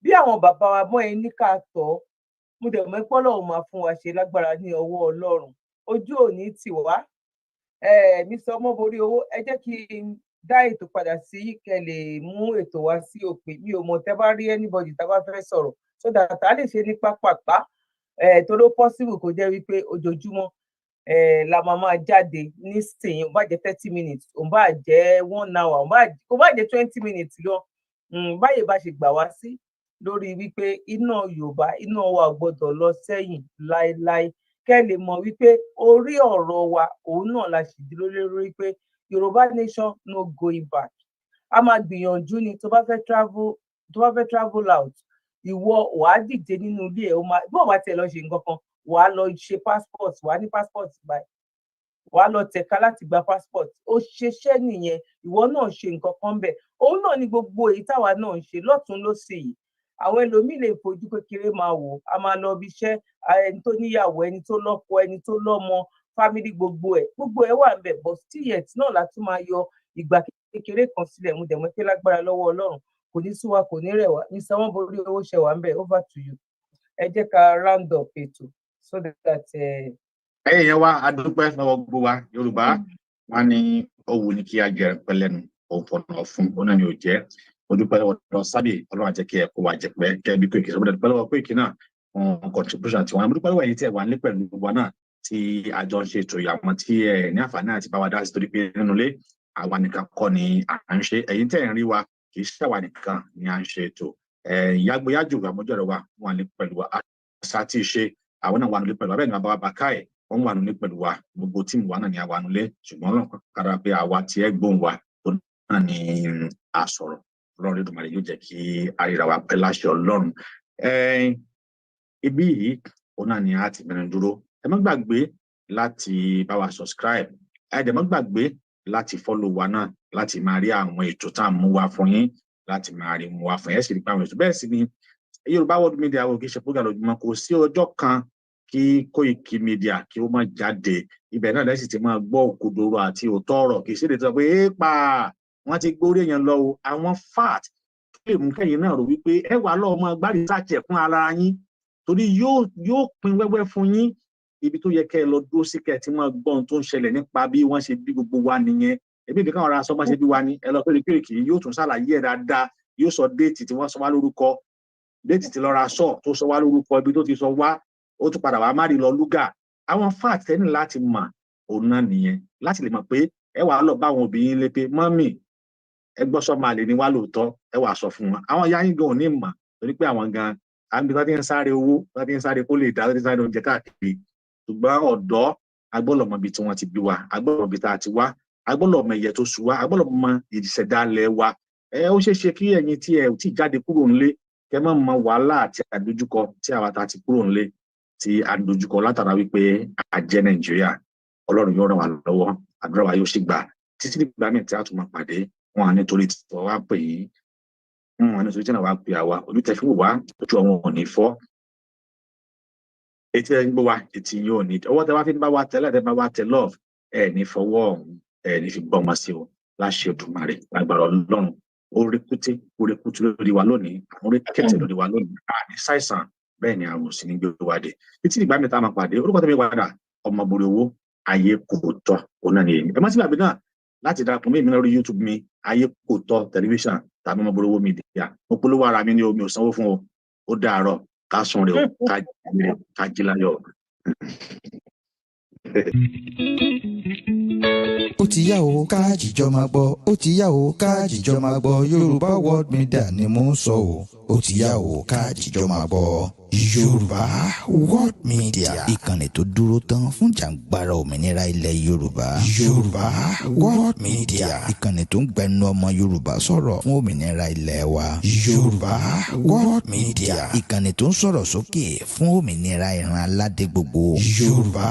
bí àwọn bàbá wa mọ́ ẹ ní ká tọ́, mo dẹ̀ mọ́ pé Ọlọ́run máa fún wa ṣe lágbára ní ọwọ́ Ọlọ́run. Ojú òní tì wá. Mr. Ọmọborí owó, ẹ jẹ́ kí n dá ètò padà sí kẹ́ lè mú ètò wá sí òpin. Mi ò mọ̀ tẹ́ bá rí anybody tá bá fẹ́ sọ̀rọ̀ so that a lè ṣe ní pápápá. Torí possible kò jẹ́ wípé ojoojúmọ́ la máa jáde nísìnyí, ó bá jẹ́ 30 minutes, ó bá jẹ́ 1 hour, ó bá jẹ́ 20 minutes lọ. Báyìí bá ṣe gbà wá sí lórí wípé iná Yorùbá, iná wa ò gbọdọ̀ lọ sẹ́yìn láéláé. Kẹ́ lè mọ̀ wípé orí ọ̀rọ̀ wa òun náà la ṣì dúró lórí pé Yorùbá nation no going back. A máa gbìyànjú ni tó bá fẹ́ travel out, ìwọ wàá dìde nínú ilé ẹ̀, bí wọ́n bá tiẹ̀ lọ ṣe nǹkan kan, wàá lọ ṣe passport, wàá ní passport báyìí, wàá lọ tẹ̀ka láti gba passport. Ó ṣeṣẹ́ nìyẹn, ìwọ náà ṣe nǹkan kan bẹ̀. Òun náà ni gbogbo èyí táwa náà ń ṣe lọ́tún lósì yìí. Àwọn ẹlòmíì lè fojú kékeré máa wò, a máa lọ bí iṣẹ́, ẹni tó níyàwó, ẹni tó lọ́kọ, ẹni tó lọ́mọ, family, gbogbo ẹ̀ wà ń bẹ̀, but still yet náà la tún máa yọ ìgbà kékeré kan sílẹ̀. Mo dẹ̀ mọ̀ pé lágbára lọ́wọ́ Ọlọ́run kò ní sú wa, kò ní rẹ̀ wá. Mr. Ọmọborí owó ṣe wà ń bẹ̀, over to you. Ẹ jẹ́ ká round up ètò so that. Ẹ̀yin yẹn wá adúpẹ́ lọ́wọ́ gbogbo wa. Yorùbá wọn ní òwú ni kí a jẹ pẹlẹ́nu òfònà fún ọ̀nà ni ò jẹ́. Mo dúpẹ́ lọ́wọ́ Zabby, Ọlọ́run á jẹ́ kí ẹ kó wa jẹ pẹ́ kẹ́ bí Koiki. Mo dúpẹ́ lọ́wọ́ Koiki náà contribution tiwọn. Mo dúpẹ́ lọ́wọ́ ẹ̀yin tí ẹ wà nílé pẹ̀lú wa náà tí àjọ ń ṣe ètò ìyàwó tí ẹ ní àǹfààní àti bá wa dá sí, torí pé nínú ilé àwa nìkan kọ́ ni à ń ṣe. Ẹ̀yin tẹ́ ń rí wa kì í ṣe àwa nìkan ni à ń ṣe ètò. Ìyágbéyájú àmójọ́rọ̀ wa wà ní pẹ̀lú wa. Àṣà tí ì ṣe àwọn náà wà nílé pẹ̀lú wa. Bẹ́ẹ̀ ni bàbá wa Bàkáì wọ́n wà nílé pẹ̀lú wa. Gbogbo tíìmù wa náà ni àwa nílé, ṣùgbọ́n Ọlọ́run kára pé àwa tí ẹ gbóhùn wa tó náà ni a sọ̀rọ̀. Ọlọ́run Olódùmarè yóò jẹ́ kí àríra wa pẹ́ láṣẹ Ọlọ́run. Ibi yìí òun náà ni a ti bẹ̀rẹ̀ dúró. Ẹ má gbàgbé láti bá wa subscribe. Ẹ dẹ̀ má gbàgbé láti follow wa náà, láti máa rí àwọn ètò tá à ń mú wá fún yín, láti máa rí mú wá fún yín. Ẹ sì rí pé àwọn ètò bẹ́ẹ̀ sì ni Yorùbá World Media ò kì í ṣe program lójúmọ́. Kò sí ọjọ́ kan kí Koiki Media kí ó má jáde. Ibẹ̀ náà lẹ́sìn ti máa gbọ́ òkodoro àti òótọ́ ọ̀rọ̀. Kì í ṣe lè sọ pé éèpà wọ́n ti gbórí èèyàn lọ o. Àwọn fact tó lè mú kẹ́yìn náà rò wípé ẹ wà lọ́ọ́ mọ́ gbárí sáàchẹ̀ fún ara yín, torí yóò pín wẹ́wẹ́ fún yín. Ibi tó yẹ kẹ́ ẹ lọ dúró sí kẹ́ ẹ ti máa gbọ́ ohun tó ń ṣẹlẹ̀ nípa bí wọ́n ṣe bí gbogbo wa nìyẹn. Ebi ìdíkan ọ̀rọ̀ aṣọ bá ṣe bí wa ni ẹ lọ pé Koiki yóò tún ṣàlàyé ẹ̀ dáadáa, yóò sọ déètì tí wọ́n sọ wá lórúkọ, déètì tí lọ́ra sọ tó sọ wá lórúkọ, ibi tó ti sọ wá, ó tún padà wá má rí lọ lúgà. Àwọn fact ẹni láti mọ̀ òun náà nìyẹn, láti lè mọ̀ pé ẹ wàá lọ bá àwọn òbí yín lé pé mọ́mì ẹ gbọ́ sọ máa lè ní wá lóòótọ́, ẹ wàá sọ fún wọn. Àwọn ìyá yín gan ò ní mọ̀, torí pé àwọn gan àbí tó ti ń sáré owó, tó ti ń sáré kó lè dá, tó ti ń sáré oúnjẹ káàkiri. Ṣùgbọ́n ọ̀dọ́ agbọ́dọ̀ mọ ibi tí wọ́n ti bí wa, agbọ́dọ̀ mọ ibi tá a ti wá, agbọ́dọ̀ mọ ẹ̀yẹ tó sú wa, agbọ́dọ̀ mọ ìṣẹ̀dálẹ̀ wa. Ó ṣeé ṣe kí ẹ̀yin tí ẹ ò tí jáde kúrò nílé kẹ́ mọ̀ mọ wàhálà àti àdójúkọ tí àwa tá ti kúrò nílé tí a dojúkọ látara wípé a jẹ́ Nàìjíríà. Ọlọ́run yóò ràn wá lọ́wọ́, àdúrà wa yóò sì gbà títí nígbà míì tí a tún máa pàdé. Wọn à nítorí tí wọ́n wá pè yín, wọn à nítorí tí wọ́n wá pè àwa, ojú tẹ fi wò wá, ojú àwọn ò ní fọ́. Etí ẹ ń gbọ́ wa, etí yín ò ní. Ọwọ́ tẹ wá fi ń bá wa tẹ́lẹ̀, tẹ bá wa tẹ love, ẹ ní fọwọ́ ọ̀hún, ẹ ní fi gbọ́ ọmọ sí o, láṣẹ Olódùmarè, lágbára Ọlọ́run. Orí kúté lórí wa lónìí, àwọn orí kẹ̀tẹ̀ lórí wa lónìí, àní ṣàìsàn, bẹ́ẹ̀ ni àrùn sì ní gbé wa dé. Títí nígbà míì tá a máa pàdé, orúkọ tẹ́mi padà Ọmọborí owó, ayé kò tọ́ òun náà ni èmi. Ẹ má sí gbàgbé náà láti darapọ̀ mọ́ èmi lórí YouTube mi, ayé kò tọ́ tẹlifíṣàn tàbí Ọmọborí owó Media. Mo polówó ara mi ní omi ò sanwó fún o. Ó dàárọ̀, ká sùn rè o, ká jí láyọ̀. Ó ti yá o ká jíjọ máa gbọ́, ó ti yá o ká jíjọ máa gbọ́, Yorùbá World Media ni mò ń sọ o. Ó ti yá o ká jíjọ máa gbọ́. Yorùbá World Media, ìkànnì tó dúró tán fún jàǹgbara òmìnira ilẹ̀ Yorùbá. Yorùbá World Media, ìkànnì tó ń gbẹnu ọmọ Yorùbá sọ̀rọ̀ fún òmìnira ilẹ̀ wa. Yorùbá World Media, ìkànnì tó ń sọ̀rọ̀ sókè fún òmìnira ìran aládé gbogbo. Yorùbá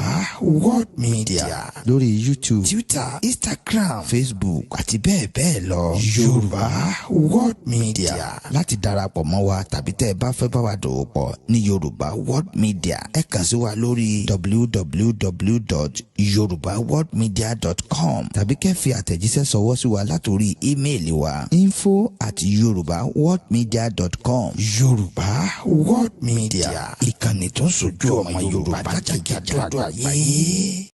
World Media lórí YouTube, Twitter, Instagram, Facebook àti bẹ́ẹ̀ bẹ́ẹ̀ lọ. Yorùbá World Media. Láti darapọ̀ mọ́ wa tàbí tẹ́ ẹ bá fẹ́ bá wa dòwò pọ̀ ní Yorùbá World Media, ẹ kàn sí wa lórí www.yorubaworldmedia.com tàbí kẹ́ fi àtẹ̀jíṣẹ́ ṣọwọ́ sí wa látòrí ímeèlì wa info@yorubaworldmedia.com. Yorùbá World Media, ìkànnì tó ń sojú ọmọ Yorùbá jákèjádò àgbáyé.